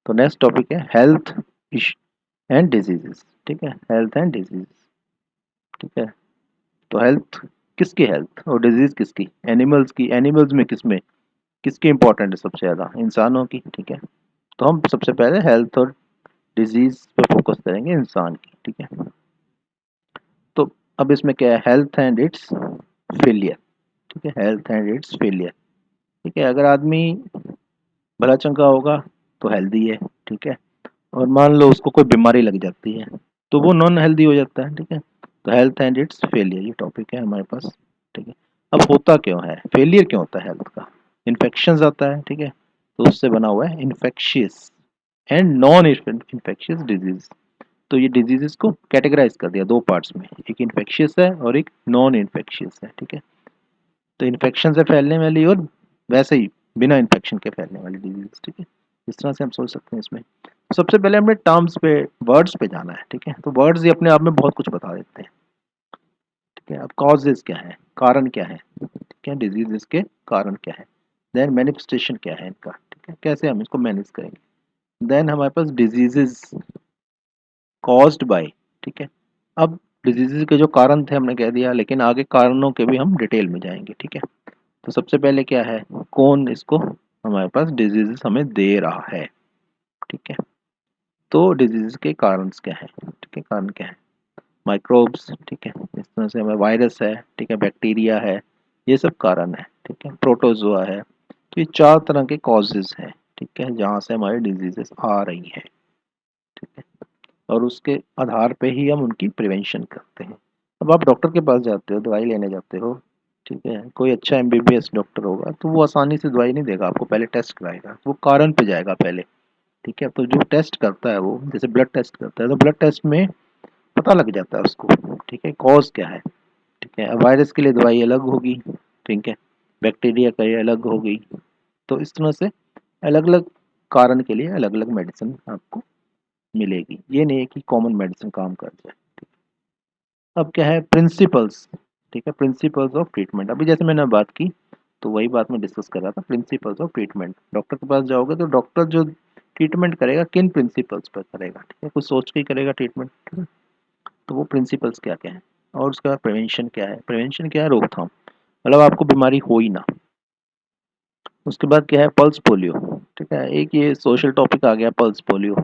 तो नेक्स्ट टॉपिक है हेल्थ एंड डिजीजेस। ठीक है, हेल्थ एंड डिजीज। ठीक है, तो हेल्थ किसकी, हेल्थ और डिजीज किसकी, एनिमल्स की। एनिमल्स में किसमें, किसकी इंपॉर्टेंट है सबसे ज़्यादा, इंसानों की। ठीक है, तो हम सबसे पहले हेल्थ और डिजीज पे फोकस करेंगे, इंसान की। ठीक है, तो अब इसमें क्या है, हेल्थ एंड इट्स फेलियर। ठीक है, हेल्थ एंड इट्स फेलियर। ठीक है, अगर आदमी भला चंगा होगा तो हेल्दी है। ठीक है, और मान लो उसको कोई बीमारी लग जाती है तो वो नॉन हेल्दी हो जाता है। ठीक है, तो हेल्थ एंड इट्स फेलियर ये टॉपिक है हमारे पास। ठीक है, अब होता क्यों है, फेलियर क्यों होता है हेल्थ का, इन्फेक्शन आता है। ठीक है, तो उससे बना हुआ है infectious and non infectious disease. तो ये डिजीजेस को कैटेगराइज कर दिया दो पार्ट्स में, एक इन्फेक्शियस है और एक नॉन इन्फेक्शियस है। ठीक है, तो इन्फेक्शन से फैलने वाली और वैसे ही बिना इन्फेक्शन के फैलने वाली डिजीज। ठीक है, इस तरह से हम सोच सकते हैं इसमें। सबसे पहले हमने टर्म्स पे, वर्ड्स पे जाना है। ठीक है, तो वर्ड्स ही अपने आप में बहुत कुछ बता देते हैं। ठीक है, अब कॉजेज क्या है, कारण क्या है। ठीक है, डिजीजेस के कारण क्या है, देन मैनिफेस्टेशन क्या है इनका। ठीक है, कैसे हम इसको मैनेज करेंगे, देन हमारे पास डिजीजेस कॉज्ड बाय। ठीक है, अब डिजीजेस के जो कारण थे हमने कह दिया, लेकिन आगे कारणों के भी हम डिटेल में जाएंगे। ठीक है, तो सबसे पहले क्या है, कौन इसको हमारे पास डिजीजेस हमें दे रहा है। ठीक है, तो डिजीज के कारण क्या है, ठीक है, कारण क्या है, माइक्रोब्स, ठीक है, इस तरह से हमें वायरस है, ठीक है, बैक्टीरिया है, ये सब कारण है, ठीक है, प्रोटोजोआ है। तो ये 4 तरह के कॉजेज हैं, ठीक है, जहाँ से हमारी डिजीजेस आ रही हैं, ठीक है, और उसके आधार पे ही हम उनकी प्रिवेंशन करते हैं। अब आप डॉक्टर के पास जाते हो, दवाई लेने जाते हो, ठीक है, कोई अच्छा एमबीबीएस डॉक्टर होगा तो वो आसानी से दवाई नहीं देगा आपको, पहले टेस्ट कराएगा, वो कारण पे जाएगा पहले, ठीक है। तो जो टेस्ट करता है वो जैसे ब्लड टेस्ट करता है, तो ब्लड टेस्ट में पता लग जाता है उसको, ठीक है, कॉज क्या है, ठीक है। अब वायरस के लिए दवाई अलग होगी, ठीक है, बैक्टीरिया का ये अलग होगी। तो इस तरह से अलग अलग कारण के लिए अलग अलग मेडिसिन आपको मिलेगी, ये नहीं है कि कॉमन मेडिसिन काम कर जाए। अब क्या है प्रिंसिपल्स, ठीक है, प्रिंसिपल्स ऑफ ट्रीटमेंट, अभी जैसे मैंने बात की तो वही बात मैं डिस्कस कर रहा था, प्रिंसिपल्स ऑफ ट्रीटमेंट। डॉक्टर के पास जाओगे तो डॉक्टर जो ट्रीटमेंट करेगा किन प्रिंसिपल्स पर करेगा, ठीक है, कुछ सोच के ही करेगा ट्रीटमेंट, ठीक है। तो वो प्रिंसिपल्स क्या क्या है, और उसका प्रिवेंशन क्या है, प्रिवेंशन क्या है, रोकथाम, मतलब आपको बीमारी हो ही ना। उसके बाद क्या है पल्स पोलियो, ठीक है, एक ये सोशल टॉपिक आ गया पल्स पोलियो,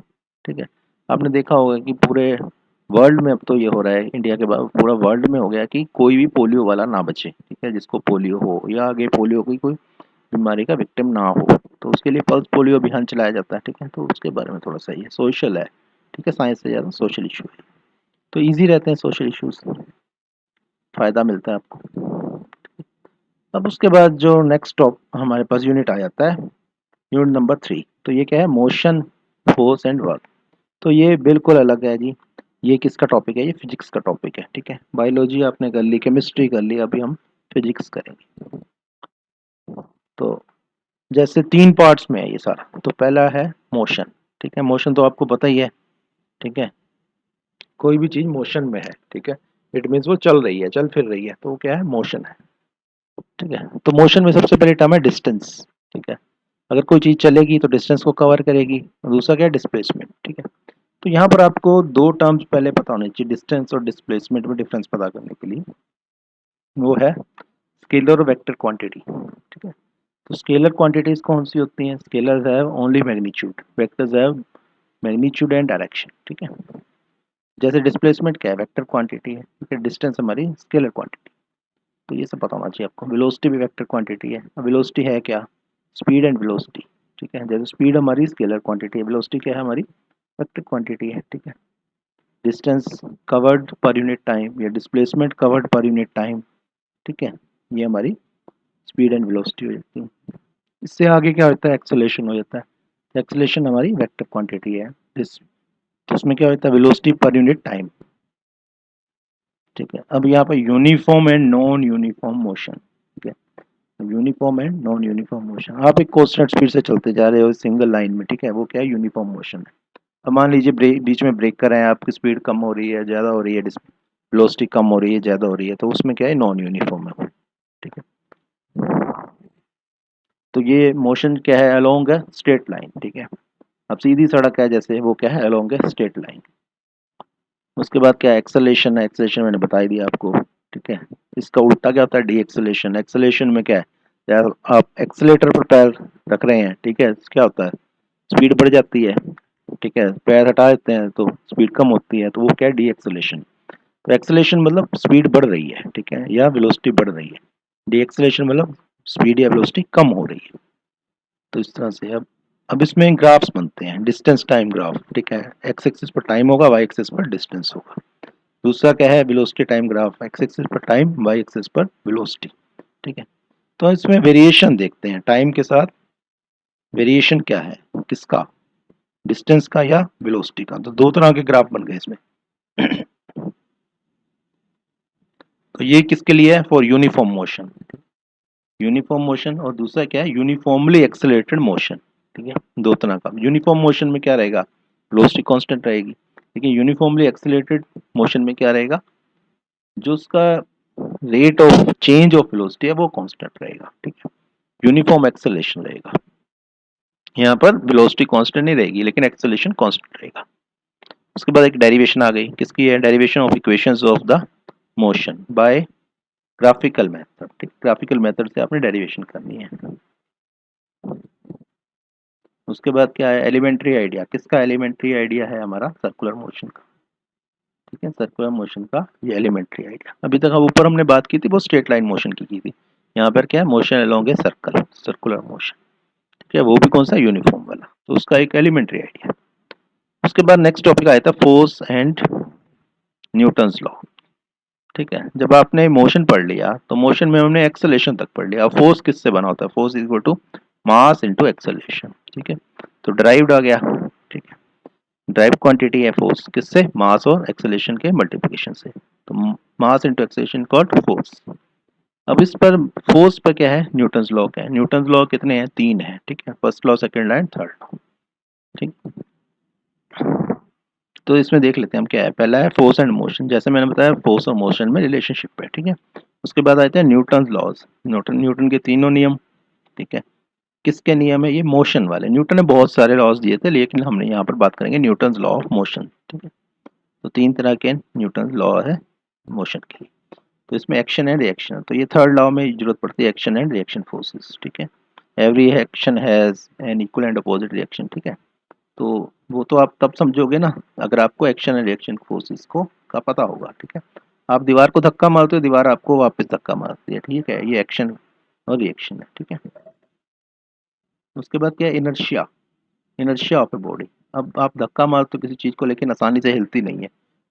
ठीक है। आपने देखा होगा कि पूरे वर्ल्ड में अब तो ये हो रहा है, इंडिया के बाद पूरा वर्ल्ड में हो गया कि कोई भी पोलियो वाला ना बचे, ठीक है, जिसको पोलियो हो या आगे पोलियो की कोई बीमारी का विक्टिम ना हो, तो उसके लिए पल्स पोलियो अभियान चलाया जाता है, ठीक है। तो उसके बारे में थोड़ा सा ये सोशल है, ठीक है, साइंस से ज़्यादा सोशल इशू है, तो ईजी रहते हैं सोशल इश्यूज, फ़ायदा मिलता है आपको। अब उसके बाद जो नेक्स्ट टॉप हमारे पास यूनिट आ जाता है, यूनिट नंबर 3। तो ये क्या है, मोशन, फोर्स एंड वर्क। तो ये बिल्कुल अलग है जी, ये किसका टॉपिक है, ये फिजिक्स का टॉपिक है, ठीक है। बायोलॉजी आपने कर ली, केमिस्ट्री कर ली, अभी हम फिजिक्स करेंगे। तो जैसे 3 पार्ट्स में है ये सारा, तो पहला है मोशन, ठीक है, मोशन तो आपको पता ही है, ठीक है, कोई भी चीज़ मोशन में है, ठीक है, इट मीन्स वो चल रही है, चल फिर रही है, तो वो क्या है, मोशन है, ठीक है। तो मोशन में सबसे पहले टर्म है डिस्टेंस, ठीक है, अगर कोई चीज़ चलेगी तो डिस्टेंस को कवर करेगी, और दूसरा क्या है डिस्प्लेसमेंट, ठीक है। तो यहाँ पर आपको 2 टर्म्स पहले पता होने चाहिए, डिस्टेंस और डिस्प्लेसमेंट में डिफरेंस पता करने के लिए, वो है स्केलर और वेक्टर क्वांटिटी, ठीक है। तो स्केलर क्वांटिटीज कौन सी होती हैं, scalars have only magnitude, vectors have magnitude and direction, ठीक है। जैसे डिस्प्लेसमेंट क्या है, वेक्टर क्वांटिटी है, ठीक है, डिस्टेंस हमारी स्केलर क्वांटिटी, तो ये सब पता होना चाहिए आपको। वेलोसिटी भी वेक्टर क्वांटिटी है, वेलोसिटी है क्या, स्पीड एंड वेलोसिटी, ठीक है, जैसे स्पीड हमारी स्केलर क्वांटिटी है, वेलोसिटी क्या है हमारी वेक्टर क्वांटिटी है, ठीक है। Distance covered per unit time या displacement covered per unit time, ठीक है, ये हमारी स्पीड एंड वेलोसिटी हो जाती है। इससे आगे क्या होता है, एक्सेलेरेशन हो जाता है। एक्सेलेरेशन हमारी वेक्टर क्वांटिटी है, इस तो उसमें क्या होता है, वेलोसिटी पर यूनिट टाइम, ठीक है। अब यहाँ पर uniform and non uniform motion, ठीक है, uniform and non uniform motion, आप एक कांस्टेंट स्पीड से चलते जा रहे हो सिंगल लाइन में, ठीक है, वो क्या है, यूनिफॉर्म मोशन है। अब मान लीजिए ब्रेक, बीच में ब्रेक कर रहे हैं, आपकी स्पीड कम हो रही है, ज़्यादा हो रही है, वेलोसिटी कम हो रही है, ज़्यादा हो रही है, तो उसमें क्या है, नॉन यूनिफॉर्म है, ठीक है। तो ये मोशन क्या है, अलोंग है स्ट्रेट लाइन, ठीक है। अब सीधी सड़क है जैसे, वो क्या है, अलोंग है स्ट्रेट लाइन। उसके बाद क्या है, एक्सेलेरेशन है, एक्सेलेरेशन मैंने बता ही दिया आपको, ठीक है। इसका उल्टा क्या होता है, डी एक्सेलेरेशन। एक्सेलेरेशन में क्या है, यार आप एक्सेलेटर पर पैर रख रहे हैं, ठीक है, क्या होता है, स्पीड बढ़ जाती है, ठीक है, पैर हटा देते हैं तो स्पीड कम होती है, तो वो क्या है, डी एक्सेलेरेशन। तो एक्सेलेरेशन मतलब स्पीड बढ़ रही है, ठीक है, या वेलोसिटी बढ़ रही है। डी एक्सेलेरेशन मतलब स्पीड या वेलोसिटी कम हो रही है। तो इस तरह से अब इसमें ग्राफ्स बनते हैं, डिस्टेंस टाइम ग्राफ, ठीक है, एक्स एक्सिस पर टाइम होगा, वाई एक्सिस पर डिस्टेंस होगा। दूसरा क्या है, velocity time graph, x axis पर टाइम, वाई एक्सिस पर वेलोसिटी, ठीक है। तो इसमें वेरिएशन देखते हैं, टाइम के साथ वेरिएशन क्या है, किसका, डिस्टेंस का या वेलोसिटी का। तो 2 तरह के ग्राफ बन गए इसमें। तो ये किसके लिए है, for uniform motion, uniform motion, और दूसरा क्या है, यूनिफॉर्मली एक्सेलरेटेड मोशन, ठीक है। 2 तरह का, यूनिफॉर्म मोशन में क्या रहेगा, वेलोसिटी कांस्टेंट रहेगी, लेकिन यूनिफॉर्मली एक्सेलरेटेड मोशन में क्या रहेगा, जो उसका rate of change of velocity है वो कांस्टेंट रहेगा, ठीक है, यूनिफॉर्म एक्सेलरेशन रहेगा। यहाँ पर वेलोसिटी कांस्टेंट नहीं रहेगी, लेकिन एक्सेलरेशन कांस्टेंट रहेगा। उसके बाद एक डेरिवेशन आ गई, किसकी है, derivation of equations of the motion by graphical method, ठीक, ग्राफिकल मेथड से आपने डेरिवेशन करनी है। उसके बाद क्या है, एलिमेंट्री आइडिया। किसका एलिमेंट्री आइडिया है? हमारा सर्कुलर मोशन का। ठीक है, सर्कुलर मोशन का ये एलिमेंट्री आइडिया। अभी तक हम ऊपर हमने बात की थी वो स्ट्रेट लाइन मोशन की थी। यहाँ पर क्या है, motion along a circle, circular motion. ठीक है, वो भी कौन सा, यूनिफॉर्म वाला। तो उसका एक एलिमेंट्री आइडिया। उसके बाद नेक्स्ट टॉपिक आया था फोर्स एंड न्यूटन्स लॉ। ठीक है, जब आपने मोशन पढ़ लिया तो मोशन में हमने एक्सेलेरेशन तक पढ़ लिया। फोर्स किससे बना होता है? Force equal to mass into acceleration. ठीक है, तो ड्राइव्ड आ गया। ठीक है, ड्राइव क्वांटिटी है फोर्स, किससे? मास और एक्सेलेरेशन के मल्टीप्लिकेशन से। तो मास इनटू एक्सेलेरेशन कॉल्ड फोर्स। अब इस पर फोर्स पर क्या है, न्यूटन्स लॉ क्या है? न्यूटन्स लॉ कितने हैं? 3 है। ठीक है, first law, second law and third law. ठीक, तो इसमें देख लेते हैं हम क्या है। पहला है फोर्स एंड मोशन। जैसे मैंने बताया फोर्स और मोशन में रिलेशनशिप है। ठीक है, उसके बाद आते हैं न्यूटन लॉज। न्यूटन के तीनों नियम। ठीक है, किसके नियम है? ये मोशन वाले। न्यूटन ने बहुत सारे लॉज दिए थे, लेकिन हमने यहाँ पर बात करेंगे न्यूटन लॉ ऑफ मोशन। ठीक है, तो 3 तरह के न्यूटन लॉ है मोशन के लिए। तो इसमें एक्शन एंड रिएक्शन, तो ये थर्ड लॉ में जरूरत पड़ती है, एक्शन एंड रिएक्शन फोर्सेस। ठीक है, every action has an equal and opposite reaction. ठीक है, तो वो तो आप तब समझोगे ना अगर आपको एक्शन एंड रिएक्शन फोर्सेस को का पता होगा। ठीक है, आप दीवार को धक्का मारते हो, दीवार आपको वापस धक्का मारती है। ठीक है, ये एक्शन और रिएक्शन है। ठीक है, उसके बाद क्या है, inertia. Inertia of a body. अब आप धक्का मारते हो किसी चीज को, लेकिन आसानी से हिलती नहीं है।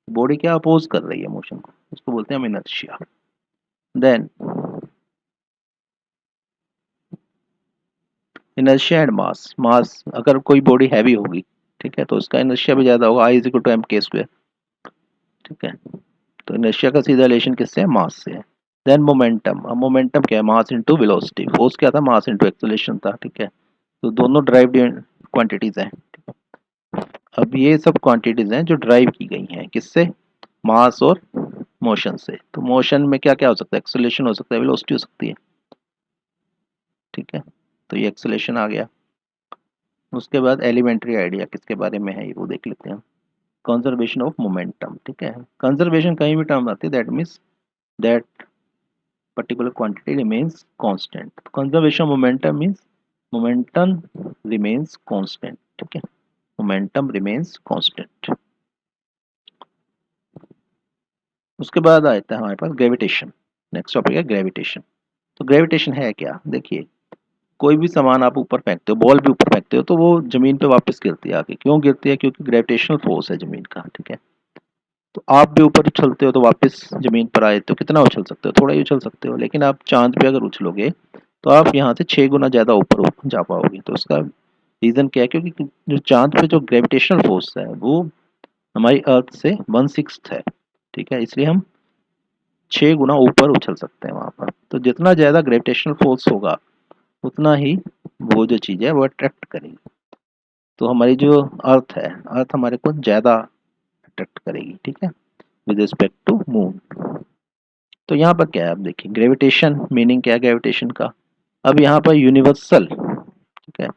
बॉडी क्या अपोज कर रही है मोशन को, उसको बोलते हैं हम inertia. Then inertia and mass. Mass, अगर कोई बॉडी हैवी होगी, ठीक है, तो उसका इनर्शिया भी ज्यादा होगा, I is equal to M के स्क्वायर। ठीक है, तो इनर्शिया का सीधा रिलेशन किससे है? मास से है। Then momentum. अब मोमेंटम क्या है? Mass into velocity. फोर्स क्या था? मास इनटू एक्सेलरेशन था। ठीक है, तो दोनों ड्राइव्ड क्वांटिटीज हैं। अब ये सब क्वांटिटीज हैं जो ड्राइव की गई हैं, किससे? मास और मोशन से। तो मोशन में क्या क्या हो सकता है? एक्सेलरेशन हो सकता है, वेलोसिटी हो सकती है। ठीक है, तो ये एक्सेलरेशन आ गया। उसके बाद एलिमेंट्री आइडिया किसके बारे में है, ये वो देख लेते हैं। Conservation of momentum. ठीक है, कंजर्वेशन कहीं भी टर्म आती है, that means that particular quantity remains constant. Conservation of momentum means momentum remains constant. ठीक है, momentum remains constant. उसके बाद आता है हमारे पास ग्रेविटेशन। नेक्स्ट टॉपिक है ग्रेविटेशन। तो ग्रेविटेशन है क्या? देखिए, कोई भी सामान आप ऊपर फेंकते हो, बॉल भी ऊपर फेंकते हो, तो वो जमीन पे वापस गिरती है आके। क्यों गिरती है? क्योंकि ग्रेविटेशनल फोर्स है जमीन का। ठीक है, तो आप भी ऊपर उछलते हो तो वापस जमीन पर आए तो कितना उछल सकते हो? थोड़ा ही उछल सकते हो। लेकिन आप चांद पे अगर उछलोगे तो आप यहाँ से 6 गुना ज़्यादा ऊपर जा पाओगे। तो उसका रीज़न क्या है? क्योंकि जो चांद पे जो ग्रेविटेशनल फोर्स है वो हमारी अर्थ से 1/6 है। ठीक है, इसलिए हम 6 गुना ऊपर उछल सकते हैं वहाँ पर। तो जितना ज़्यादा ग्रेविटेशनल फोर्स होगा उतना ही वो जो चीज़ है वो अट्रैक्ट करेगी। तो हमारी जो अर्थ है, अर्थ हमारे को ज़्यादा अट्रैक्ट करेगी। ठीक है, विद रिस्पेक्ट टू मून। तो यहाँ पर क्या है, आप देखिए ग्रेविटेशन मीनिंग क्या है ग्रेविटेशन का। अब यहाँ पर यूनिवर्सल, ठीक है,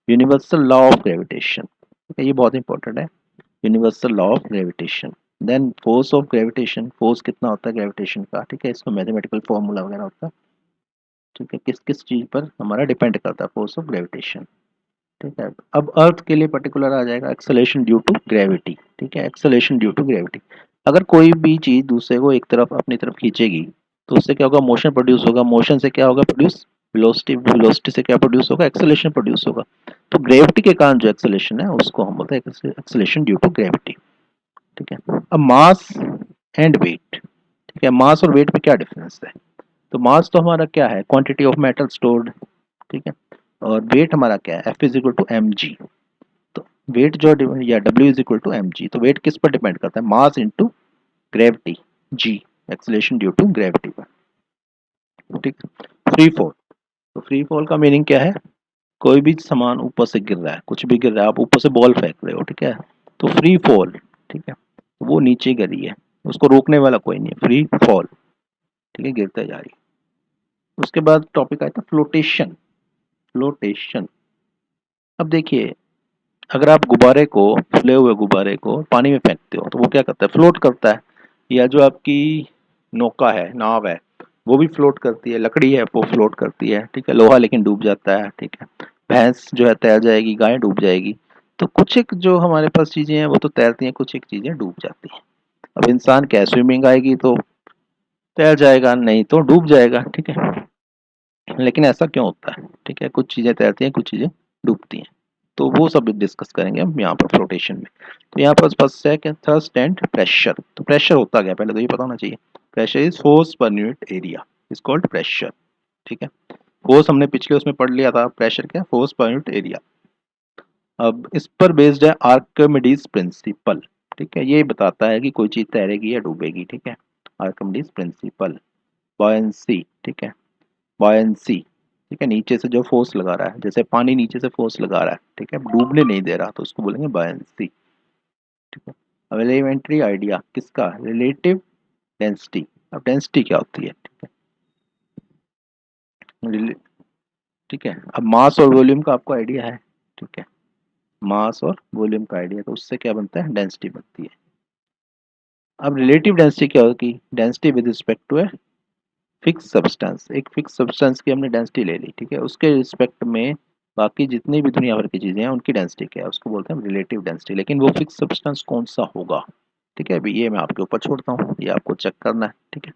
यूनिवर्सल लॉ ऑफ ग्रेविटेशन। ठीक है, ये बहुत इंपॉर्टेंट है, universal law of gravitation. Then force of gravitation. Force कितना होता है ग्रेविटेशन का? ठीक है, इसको मैथमेटिकल फॉर्मूला वगैरह होता है। ठीक है, किस किस चीज़ पर हमारा डिपेंड करता है फोर्स ऑफ ग्रेविटेशन। ठीक है, अब अर्थ के लिए पर्टिकुलर आ जाएगा एक्सेलरेशन ड्यू टू ग्रेविटी। ठीक है, एक्सेलरेशन ड्यू टू ग्रेविटी। अगर कोई भी चीज़ दूसरे को एक तरफ अपनी तरफ खींचेगी तो उससे क्या होगा? मोशन प्रोड्यूस होगा। मोशन से क्या होगा प्रोड्यूस? वेलोसिटी। वेलोसिटी से क्या प्रोड्यूस होगा? एक्सेलरेशन प्रोड्यूस होगा। तो ग्रेविटी के कारण जो एक्सेलरेशन है उसको हम बोलते हैं एक्सेलरेशन ड्यू टू ग्रेविटी। ठीक है, अब मास एंड वेट। ठीक है, मास और वेट में क्या डिफरेंस है? तो मास तो हमारा क्या है? Quantity of metal stored. ठीक है, और वेट हमारा क्या है? F is equal to M G. तो वेट जो या W is equal to M G. तो वेट किस पर डिपेंड करता है? Mass into gravity, G, acceleration due to gravity पर। ठीक, फ्री फॉल। तो फ्री फॉल का मीनिंग क्या है? कोई भी सामान ऊपर से गिर रहा है, कुछ भी गिर रहा है, आप ऊपर से बॉल फेंक रहे हो, ठीक है, तो फ्री फॉल। ठीक है, वो नीचे गिरी है, उसको रोकने वाला कोई नहीं है, फ्री फॉल। ठीक है, गिरते जा रही है। उसके बाद टॉपिक आता है फ्लोटेशन। फ्लोटेशन। अब देखिए, अगर आप गुब्बारे को, फूले हुए गुब्बारे को पानी में फेंकते हो तो वो क्या करता है? फ्लोट करता है। या जो आपकी नौका है, नाव है, वो भी फ्लोट करती है। लकड़ी है वो फ्लोट करती है। ठीक है, लोहा लेकिन डूब जाता है। ठीक है, भैंस जो है तैर जाएगी, गाय डूब जाएगी। तो कुछ एक जो हमारे पास चीज़ें हैं वो तो तैरती हैं, कुछ एक चीज़ें डूब जाती हैं। अब इंसान क्या है, स्विमिंग आएगी तो तैर जाएगा, नहीं तो डूब जाएगा, ठीक है। लेकिन ऐसा क्यों होता है, ठीक है, कुछ चीज़ें तैरती हैं, कुछ चीज़ें डूबती हैं। तो वो सब डिस्कस करेंगे हम यहाँ पर फ्लोटेशन में। तो यहाँ पर फर्स्ट है क्या, थ्रस्ट एंड प्रेशर। तो प्रेशर होता क्या, पहले तो ये पता होना चाहिए। Pressure is force per unit area, is called pressure, ठीक है। फोर्स हमने पिछले उसमें पढ़ लिया था, प्रेशर क्या, फोर्स पर यूनिट एरिया। अब इस पर बेस्ड है आर्किमिडीज प्रिंसिपल, ठीक है। ये बताता है कि कोई चीज़ तैरेगी या डूबेगी, ठीक है। Archimedes principal. बॉयंसी, ठीक है, बॉयंसी, ठीक है, नीचे से जो फोर्स लगा रहा है, जैसे पानी नीचे से फोर्स लगा रहा है, ठीक है, डूबने नहीं दे रहा, तो उसको बोलेंगे बॉयंसी, ठीक है। अब एलिमेंट्री आइडिया किसका, रिलेटिव डेंसिटी। अब डेंसिटी क्या होती है, ठीक है, ठीक है। अब मास और वॉल्यूम का आपको आइडिया है, ठीक है, मास और वॉल्यूम का आइडिया, तो उससे क्या बनता है, डेंसिटी बनती है। अब रिलेटिव डेंसिटी क्या होगी, density with respect to a fix substance. एक फिक्स सब्सटेंस की हमने डेंसिटी ले ली, ठीक है, उसके रिस्पेक्ट में बाकी जितनी भी दुनिया भर की चीज़ें हैं उनकी डेंसिटी क्या है, उसको बोलते हैं रिलेटिव डेंसिटी। लेकिन वो फिक्स सब्सटेंस कौन सा होगा, ठीक है, अभी ये मैं आपके ऊपर छोड़ता हूँ, ये आपको चेक करना है, ठीक है।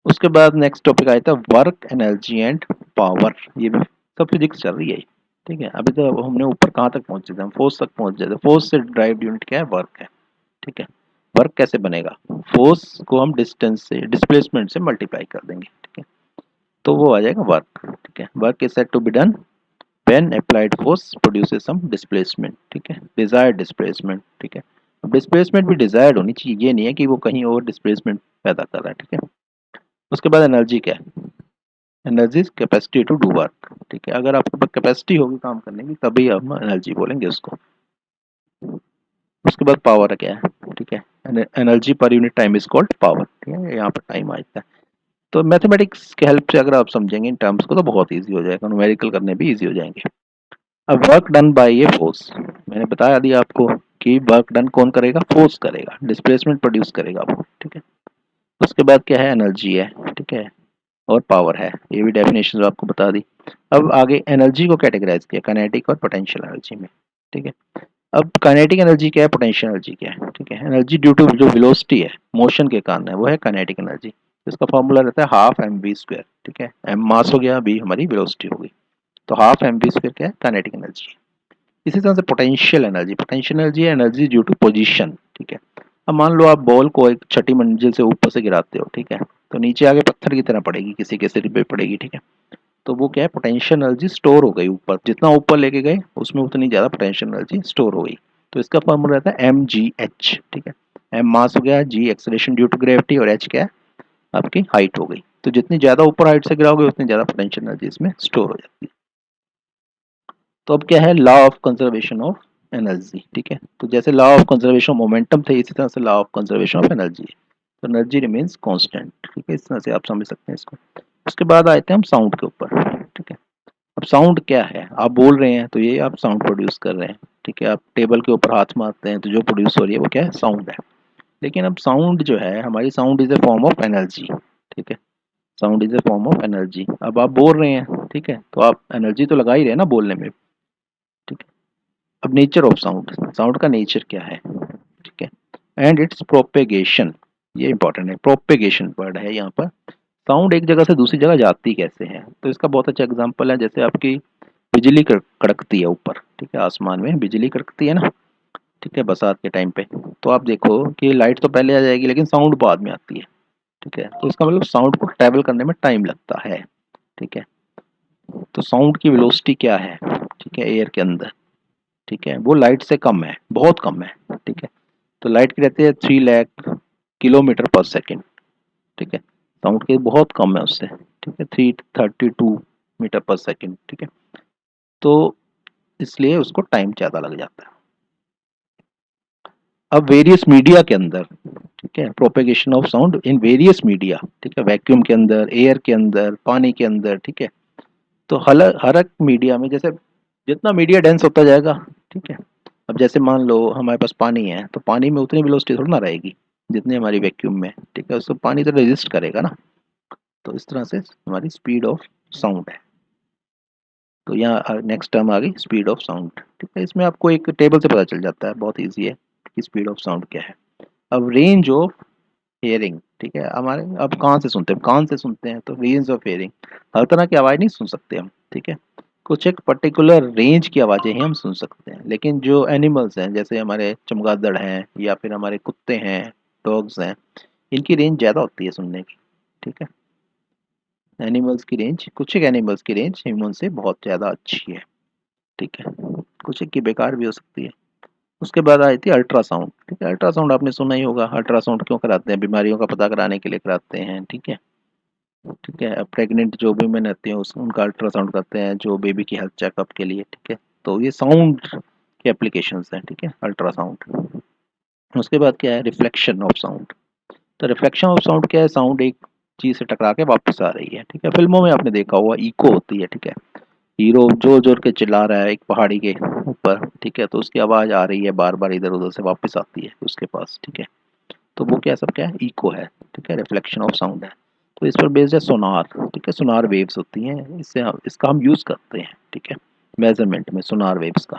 उसके बाद नेक्स्ट टॉपिक आया था वर्क, एनर्जी एंड पावर। ये भी सब फिजिक्स चल रही है, ठीक है। अभी तो हमने ऊपर कहाँ तक पहुंचे थे, हम फोर्स तक पहुंच जाते। फोर्स से ड्राइव यूनिट क्या है, वर्क है, ठीक है। वर्क कैसे बनेगा, फोर्स को हम डिस्टेंस से, डिस्प्लेसमेंट से मल्टीप्लाई कर देंगे, ठीक है, तो वो आ जाएगा वर्क, ठीक है। Work is said to be done when applied force produces some displacement, ठीक है, डिजायर्ड डिस्प्लेसमेंट, ठीक है। अब डिस्प्लेसमेंट भी डिजायर्ड होनी चाहिए, ये नहीं है कि वो कहीं और डिस्प्लेसमेंट पैदा कर रहा है, ठीक है। उसके बाद एनर्जी क्या है, energy is capacity to do work, ठीक है। अगर आपके पास कैपेसिटी होगी काम करने की तभी हम एनर्जी बोलेंगे उसको। उसके बाद पावर क्या है, ठीक है, एनर्जी पर unit time is called power, ठीक है, यहाँ पर टाइम आता है। तो मैथमेटिक्स के हेल्प से अगर आप समझेंगे इन टर्म्स को तो बहुत इजी हो जाएगा, न्यूमेरिकल करने भी इजी हो जाएंगे। अब work done by a force, मैंने बता दिया आपको कि वर्क डन कौन करेगा, फोर्स करेगा, डिस्प्लेसमेंट प्रोड्यूस करेगा वो, ठीक है। उसके बाद क्या है, एनर्जी है, ठीक है, और पावर है, ये भी डेफिनेशन आपको बता दी। अब आगे एनर्जी को कैटेगराइज किया काइनेटिक और पोटेंशियल एनर्जी में, ठीक है। अब काइनेटिक एनर्जी क्या है, पोटेंशियल एनर्जी क्या है, ठीक है। एनर्जी ड्यू टू जो वेलोसिटी है, मोशन के कारण है, वो है काइनेटिक एनर्जी। इसका फॉर्मूला रहता है हाफ एम वी स्क्वायर, ठीक है, एम मास हो गया, वी हमारी वेलोसिटी हो गई, तो हाफ एम वी स्क्वायर क्या है, काइनेटिक एनर्जी। इसी तरह से पोटेंशियल एनर्जी, पोटेंशियल एनर्जी है एनर्जी ड्यू टू पोजीशन, ठीक है। अब मान लो आप बॉल को एक छठी मंजिल से ऊपर से गिराते हो, ठीक है, तो नीचे आगे पत्थर की तरह पड़ेगी, किसी के सिर पे पड़ेगी, ठीक है। तो वो क्या है, पोटेंशियल एनर्जी स्टोर हो गई ऊपर, जितना ऊपर लेके गए उसमें उतनी ज़्यादा पोटेंशियल एनर्जी स्टोर हो गई। तो इसका फॉर्मूला रहता है एम जी एच, ठीक है। एम मास हो गया, जी एक्सेलरेशन ड्यू टू ग्रेविटी, और एच क्या है, आपकी हाइट हो गई। तो जितनी ज़्यादा ऊपर हाइट से गिराओगे उतनी ज़्यादा पोटेंशियल एनर्जी इसमें स्टोर हो जाती है। तो अब क्या है, law of conservation of energy, ठीक है। तो जैसे law of conservation of momentum थे, इसी तरह से law of conservation of energy है। तो एनर्जी रिमेन्स कांस्टेंट, ठीक है, इस तरह से आप समझ सकते हैं इसको। उसके बाद आते हैं हम साउंड के ऊपर, ठीक है। अब साउंड क्या है, आप बोल रहे हैं तो ये आप साउंड प्रोड्यूस कर रहे हैं, ठीक है। आप टेबल के ऊपर हाथ मारते हैं तो जो प्रोड्यूस हो रही है वो क्या है, साउंड है। लेकिन अब साउंड जो है हमारी, sound is a form of energy, ठीक है। Sound is a form of energy. अब आप बोल रहे हैं, ठीक है, तो आप एनर्जी तो लगा ही रहे हैं ना बोलने में, ठीक है। अब नेचर ऑफ साउंड, साउंड का नेचर क्या है, ठीक है, एंड इट्स प्रोपेगेशन, ये इंपॉर्टेंट है, प्रोपेगेशन वर्ड है यहाँ पर। साउंड एक जगह से दूसरी जगह जाती कैसे है, तो इसका बहुत अच्छा एग्जांपल है, जैसे आपकी बिजली कड़कती है ऊपर, ठीक है, आसमान में बिजली कड़कती है ना, ठीक है, बरसात के टाइम पे। तो आप देखो कि लाइट तो पहले आ जाएगी लेकिन साउंड बाद में आती है, ठीक है। तो इसका मतलब साउंड को ट्रैवल करने में टाइम लगता है, ठीक है। तो साउंड की वेलोसिटी क्या है, ठीक है, एयर के अंदर, ठीक है, वो लाइट से कम है, बहुत कम है, ठीक है। तो लाइट की रहती है 3 लाख किलोमीटर पर सेकेंड, ठीक है। साउंड की बहुत कम है उससे, ठीक है, 332 मीटर पर सेकेंड, ठीक है। तो इसलिए उसको टाइम ज़्यादा लग जाता है। अब वेरियस मीडिया के अंदर, ठीक है, propagation of sound in various media, ठीक है, वैक्यूम के अंदर, एयर के अंदर, पानी के अंदर, ठीक है। तो हर एक मीडिया में, जैसे जितना मीडिया डेंस होता जाएगा, ठीक है। अब जैसे मान लो हमारे पास पानी है, तो पानी में उतनी वेलोसिटी थोड़ी ना रहेगी जितनी हमारी वैक्यूम में, ठीक है, उसको पानी तो रेजिस्ट करेगा ना। तो इस तरह से हमारी स्पीड ऑफ साउंड है। तो यहाँ नेक्स्ट टर्म आ गई स्पीड ऑफ साउंड। ठीक है, इसमें आपको एक टेबल से पता चल जाता है, बहुत ईजी है कि स्पीड ऑफ साउंड क्या है। अब रेंज ऑफ हेयरिंग, ठीक है, हमारे अब कहाँ से सुनते हैं, कान से सुनते हैं, तो रेंज ऑफ हेयरिंग, हर तरह की आवाज़ नहीं सुन सकते हम। ठीक है, कुछ एक पर्टिकुलर रेंज की आवाज़ें ही हम सुन सकते हैं। लेकिन जो एनिमल्स हैं, जैसे हमारे चमगादड़ हैं या फिर हमारे कुत्ते हैं, डॉग्स हैं, इनकी रेंज ज़्यादा होती है सुनने की। ठीक है, एनिमल्स की रेंज, कुछ एक एनिमल्स की रेंज ह्यूमन से बहुत ज़्यादा अच्छी है। ठीक है, कुछ एक की बेकार भी हो सकती है। उसके बाद आई थी अल्ट्रासाउंड। ठीक है, अल्ट्रासाउंड आपने सुना ही होगा। अल्ट्रासाउंड क्यों कराते हैं? बीमारियों का पता कराने के लिए कराते हैं। ठीक है, ठीक है, अब प्रेग्नेंट जो वुमेन रहती हैं उस उनका अल्ट्रासाउंड करते हैं, जो बेबी की हेल्थ चेकअप के लिए। ठीक है, तो ये साउंड के एप्लीकेशंस हैं। ठीक है, अल्ट्रासाउंड। उसके बाद क्या है? Reflection of sound. तो रिफ्लेक्शन ऑफ साउंड क्या है? साउंड एक चीज़ से टकरा के वापस आ रही है। ठीक है, फिल्मों में आपने देखा होगा इको होती है। ठीक है, हीरो जोर जोर के चिल्ला रहा है एक पहाड़ी के ऊपर। ठीक है, तो उसकी आवाज़ आ रही है बार बार, इधर उधर से वापस आती है उसके पास। ठीक है, तो वो क्या, सब क्या है? इको है। ठीक है, रिफ्लेक्शन ऑफ साउंड है। तो इस पर बेस्ड है सोनार। ठीक है, सोनार वेव्स होती हैं, इसका हम यूज़ करते हैं। ठीक है, मेजरमेंट में सोनार वेव्स का।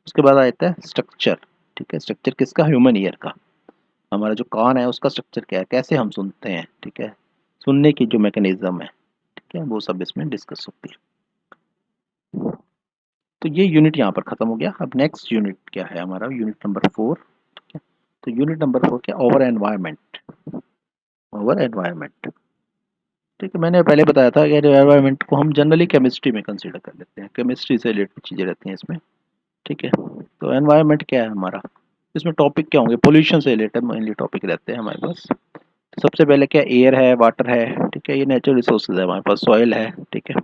उसके बाद आता है स्ट्रक्चर। ठीक है, स्ट्रक्चर किसका? ह्यूमन ईयर का। हमारा जो कान है उसका स्ट्रक्चर क्या है, कैसे हम सुनते हैं। ठीक है, सुनने की जो मैकेनिज्म है, ठीक है, वो सब इसमें डिस्कस होती है। तो ये यूनिट यहाँ पर खत्म हो गया। अब नेक्स्ट यूनिट क्या है हमारा? Unit number 4। ठीक है, तो यूनिट नंबर 4 क्या? Over environment. Over environment. ठीक है, मैंने पहले बताया था कि एनवायरनमेंट को हम जनरली केमिस्ट्री में कंसीडर कर लेते हैं, केमिस्ट्री से रिलेटेड चीज़ें रहती हैं इसमें। ठीक है, तो एनवायरनमेंट क्या है हमारा? इसमें टॉपिक क्या होंगे? पोल्यूशन से रिलेटेड मेनली टॉपिक रहते हैं हमारे पास। तो सबसे पहले क्या? एयर है, वाटर है। ठीक है, ये नेचुरल रिसोर्सेज है हमारे पास। सॉइल है। ठीक है,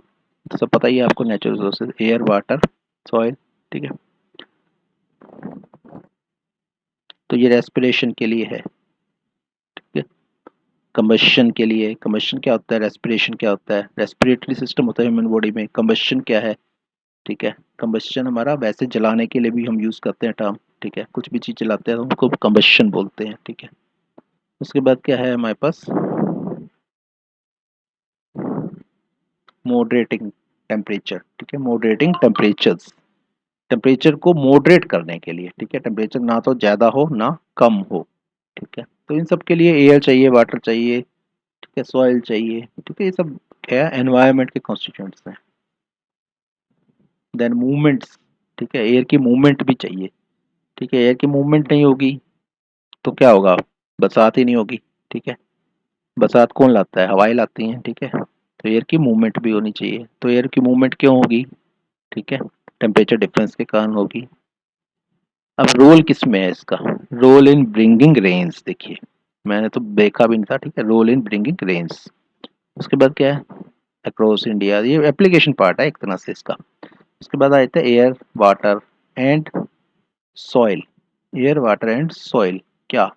तो सब पता ही है आपको, natural resources air, water, soil. ठीक है, तो ये रेस्पिरेशन के लिए है। ठीक है, कंबशन के लिए। कंबशन क्या होता है? रेस्पिरेशन क्या होता है? रेस्पिरेटरी सिस्टम होता है ह्यूमन बॉडी में। कंबशन क्या है? ठीक है, कंबशन हमारा वैसे जलाने के लिए भी हम यूज़ करते हैं टर्म। ठीक है, कुछ भी चीज़ जलाते हैं तो उनको कंबशन बोलते हैं। ठीक है, उसके बाद क्या है हमारे पास? Moderating temperature. ठीक है, मॉडरेटिंग टेम्परेचर्स, टेम्परेचर को मॉडरेट करने के लिए। ठीक है, टेम्परेचर ना तो ज़्यादा हो ना कम हो। ठीक है, तो इन सब के लिए एयर चाहिए, वाटर चाहिए। ठीक है, सॉइल चाहिए। ठीक है, ये सब क्या है? एनवायरनमेंट के कॉन्स्टिट्यूएंट्स हैं। Then movements. ठीक है, एयर की मूवमेंट भी चाहिए। ठीक है, एयर की मूवमेंट नहीं होगी तो क्या होगा? बरसात ही नहीं होगी। ठीक है, बरसात कौन लाता है? हवाएं लाती हैं। ठीक है, तो एयर की मूवमेंट भी होनी चाहिए। तो एयर की मूवमेंट क्यों होगी? ठीक है, टेम्परेचर डिफरेंस के कारण होगी। अब रोल किस में है इसका? Role in bringing range. देखिए, मैंने तो देखा भी नहीं था। ठीक है, रोल इन ब्रिंगिंग रेंज। उसके बाद क्या है? अक्रॉस इंडिया, ये एप्लीकेशन पार्ट है एक तरह से इसका। उसके बाद आते हैं air, water and soil. Air, water and soil क्या?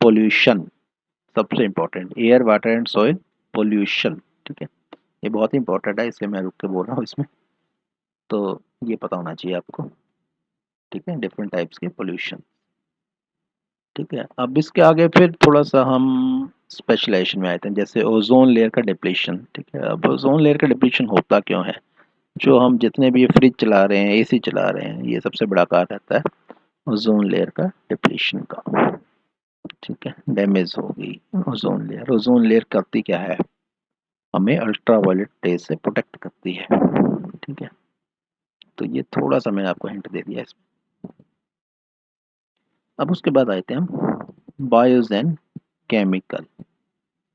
पोल्यूशन। सबसे important, air, water and soil pollution. ठीक है, ये बहुत ही इंपॉर्टेंट है, इसलिए मैं रुक के बोल रहा हूँ इसमें। तो ये पता होना चाहिए आपको। ठीक है, डिफरेंट टाइप्स के पोल्यूशन। ठीक है, अब इसके आगे फिर थोड़ा सा हम स्पेशलाइजेशन में आते हैं, जैसे ओजोन लेयर का डिप्लीशन। ठीक है, अब ओजोन लेयर का डिप्लीशन होता क्यों है? जो हम जितने भी ये फ्रिज चला रहे हैं, एसी चला रहे हैं, ये सबसे बड़ा कारण रहता है ओजोन लेयर का डिप्लीशन का। ठीक है, डैमेज हो गई ओजोन लेयर। ओजोन लेयर करती क्या है? हमें अल्ट्रा वायलेट रेज से प्रोटेक्ट करती है। ठीक है, तो ये थोड़ा सा मैंने आपको हिंट दे दिया इसमें। अब उसके बाद आते हैं हम बायोज एंड केमिकल।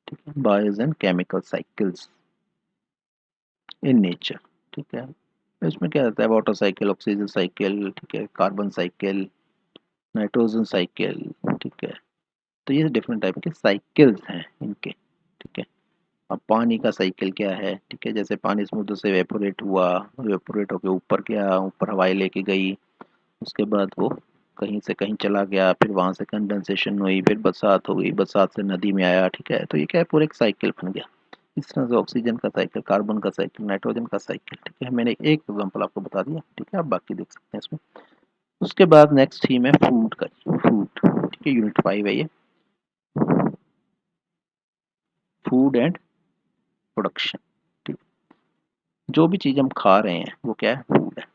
ठीक है, bios and chemical cycles in nature. ठीक है, इसमें क्या रहता है? वाटर साइकिल, ऑक्सीजन साइकिल, ठीक है, कार्बन साइकिल, नाइट्रोजन साइकिल। ठीक है, तो ये डिफरेंट टाइप के साइकिल्स हैं इनके। ठीक है, अब पानी का साइकिल क्या है? ठीक है, जैसे पानी समुद्र से वेपोरेट हुआ, वेपोरेट होकर ऊपर गया, ऊपर हवाएं लेके गई, उसके बाद वो कहीं से कहीं चला गया, फिर वहां से कंडेंसेशन हुई, फिर बरसात हो गई, बरसात से नदी में आया। ठीक है, तो ये क्या है? पूरा एक साइकिल बन गया। इस तरह से ऑक्सीजन का साइकिल, कार्बन का साइकिल, नाइट्रोजन का साइकिल। ठीक है, मैंने एक एग्जांपल आपको बता दिया। ठीक है, आप बाकी देख सकते हैं इसमें। उसके बाद नेक्स्ट थीम है फूड का। फूड, ठीक है, यूनिट 5 है ये। Food and production. ठीक, जो भी चीज़ हम खा रहे हैं वो क्या है, फूड है।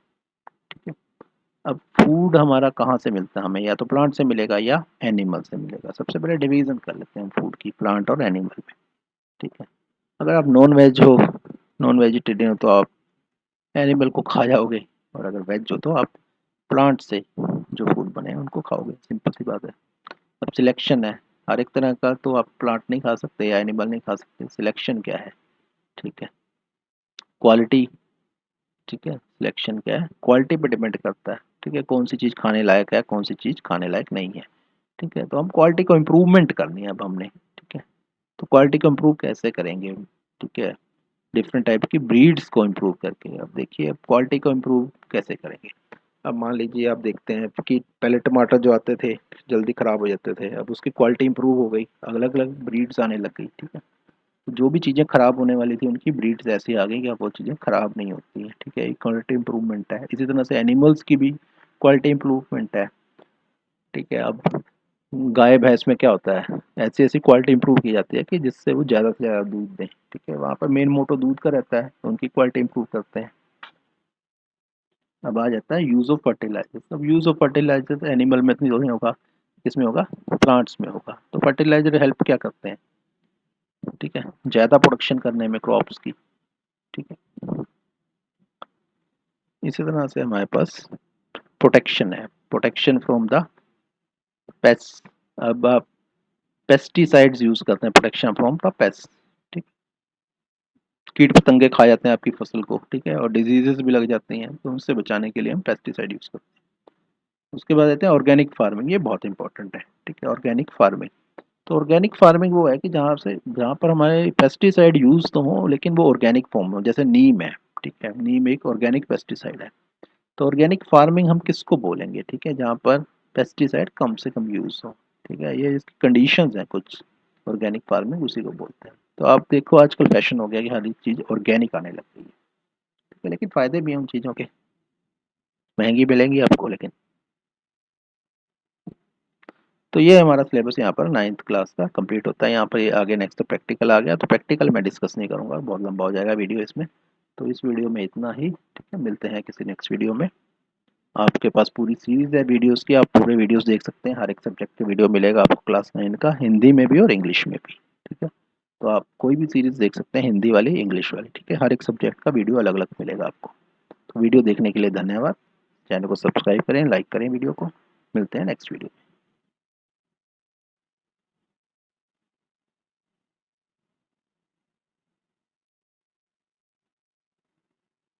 ठीक है, अब फूड हमारा कहाँ से मिलता है, हमें या तो प्लांट से मिलेगा या एनिमल से मिलेगा। सबसे पहले डिवीजन कर लेते हैं फूड की, प्लांट और एनिमल में। ठीक है, अगर आप नॉन वेज हो, नॉन वेजिटेरियन हो, तो आप एनिमल को खा जाओगे, और अगर वेज हो तो आप प्लांट से जो फूड बने हैं उनको खाओगे। सिंपल सी बात है। अब सिलेक्शन है, हर एक तरह का तो आप प्लांट नहीं खा सकते या एनिमल नहीं खा सकते। सिलेक्शन क्या है, ठीक है, क्वालिटी। ठीक है, सिलेक्शन क्या है, क्वालिटी पे डिपेंड करता है। ठीक है, कौन सी चीज़ खाने लायक है, कौन सी चीज़ खाने लायक नहीं है। ठीक है, तो हम क्वालिटी को इम्प्रूवमेंट करनी है अब हमने। ठीक है, तो क्वालिटी को इम्प्रूव कैसे करेंगे। ठीक है, डिफरेंट टाइप की ब्रीड्स को इम्प्रूव करके। अब देखिए, अब क्वालिटी को इम्प्रूव कैसे करेंगे। अब मान लीजिए आप देखते हैं कि पहले टमाटर जो आते थे जल्दी ख़राब हो जाते थे, अब उसकी क्वालिटी इंप्रूव हो गई, अलग अलग ब्रीड्स आने लग गई। ठीक है, तो जो भी चीज़ें ख़राब होने वाली थी उनकी ब्रीड्स ऐसी आ गई कि अब वो चीज़ें ख़राब नहीं होती हैं। ठीक है, क्वालिटी इंप्रूवमेंट है। इसी तरह से एनिमल्स की भी क्वालिटी इंप्रूवमेंट है। ठीक है, अब गाय भैंस में क्या होता है, ऐसी ऐसी क्वालिटी इंप्रूव की जाती है कि जिससे वो ज़्यादा से ज़्यादा दूध दें। ठीक है, वहाँ पर मेन मोटो दूध का रहता है, तो उनकी क्वालिटी इंप्रूव करते हैं। अब आ जाता है यूज़ ऑफ फर्टिलाइजर्स। अब यूज़ ऑफ फर्टिलाइजर एनिमल में तो नहीं होगा, किसमें होगा, प्लांट्स में होगा। तो फर्टिलाइजर हेल्प क्या करते हैं, ठीक है, ज़्यादा प्रोडक्शन करने में क्रॉप्स की। ठीक है, इसी तरह से हमारे पास प्रोटेक्शन है, प्रोटेक्शन फ्रॉम द पेस्ट। अब आप पेस्टिसाइड्स यूज़ करते हैं, प्रोटेक्शन फ्रॉम द पेस्ट। ठीक, कीट पतंगे खा जाते हैं आपकी फसल को। ठीक है, और डिजीजेस भी लग जाती हैं, तो उनसे बचाने के लिए हम पेस्टिसाइड यूज़ करते हैं। उसके बाद आते हैं ऑर्गेनिक फार्मिंग, ये बहुत इंपॉर्टेंट है। ठीक है, ऑर्गेनिक फार्मिंग। तो ऑर्गेनिक फार्मिंग वो है कि जहाँ पर हमारे पेस्टिसाइड यूज़ तो हो लेकिन वो ऑर्गेनिक फॉर्म में हो, जैसे नीम है। ठीक है, नीम एक ऑर्गेनिक पेस्टिसाइड है। तो ऑर्गेनिक फार्मिंग हम किसको बोलेंगे, ठीक है, जहाँ पर पेस्टिसाइड कम से कम यूज़ हो। ठीक है, ये इसकी कंडीशंस हैं कुछ, ऑर्गेनिक फार्मिंग उसी को बोलते हैं। तो आप देखो आजकल फैशन हो गया कि हर एक चीज़ ऑर्गेनिक आने लग गई है। ठीक है, लेकिन फ़ायदे भी हैं उन चीज़ों के, महंगी मिलेंगी आपको लेकिन। तो ये हमारा सिलेबस यहाँ पर 9th क्लास का कंप्लीट होता है। यहाँ पर ये आगे नेक्स्ट तो प्रैक्टिकल आ गया, तो प्रैक्टिकल मैं डिस्कस नहीं करूँगा, बहुत लंबा हो जाएगा वीडियो इसमें। तो इस वीडियो में इतना ही। ठीक है, मिलते हैं किसी नेक्स्ट वीडियो में। आपके पास पूरी सीरीज़ है वीडियोज़ की, आप पूरे वीडियोज़ देख सकते हैं। हर एक सब्जेक्ट का वीडियो मिलेगा आपको क्लास 9 का, हिंदी में भी और इंग्लिश में भी। ठीक है, तो आप कोई भी सीरीज़ देख सकते हैं, हिंदी वाली, इंग्लिश वाली। ठीक है, हर एक सब्जेक्ट का वीडियो अलग अलग मिलेगा आपको। तो वीडियो देखने के लिए धन्यवाद। चैनल को सब्सक्राइब करें, लाइक करें वीडियो को। मिलते हैं नेक्स्ट वीडियो में।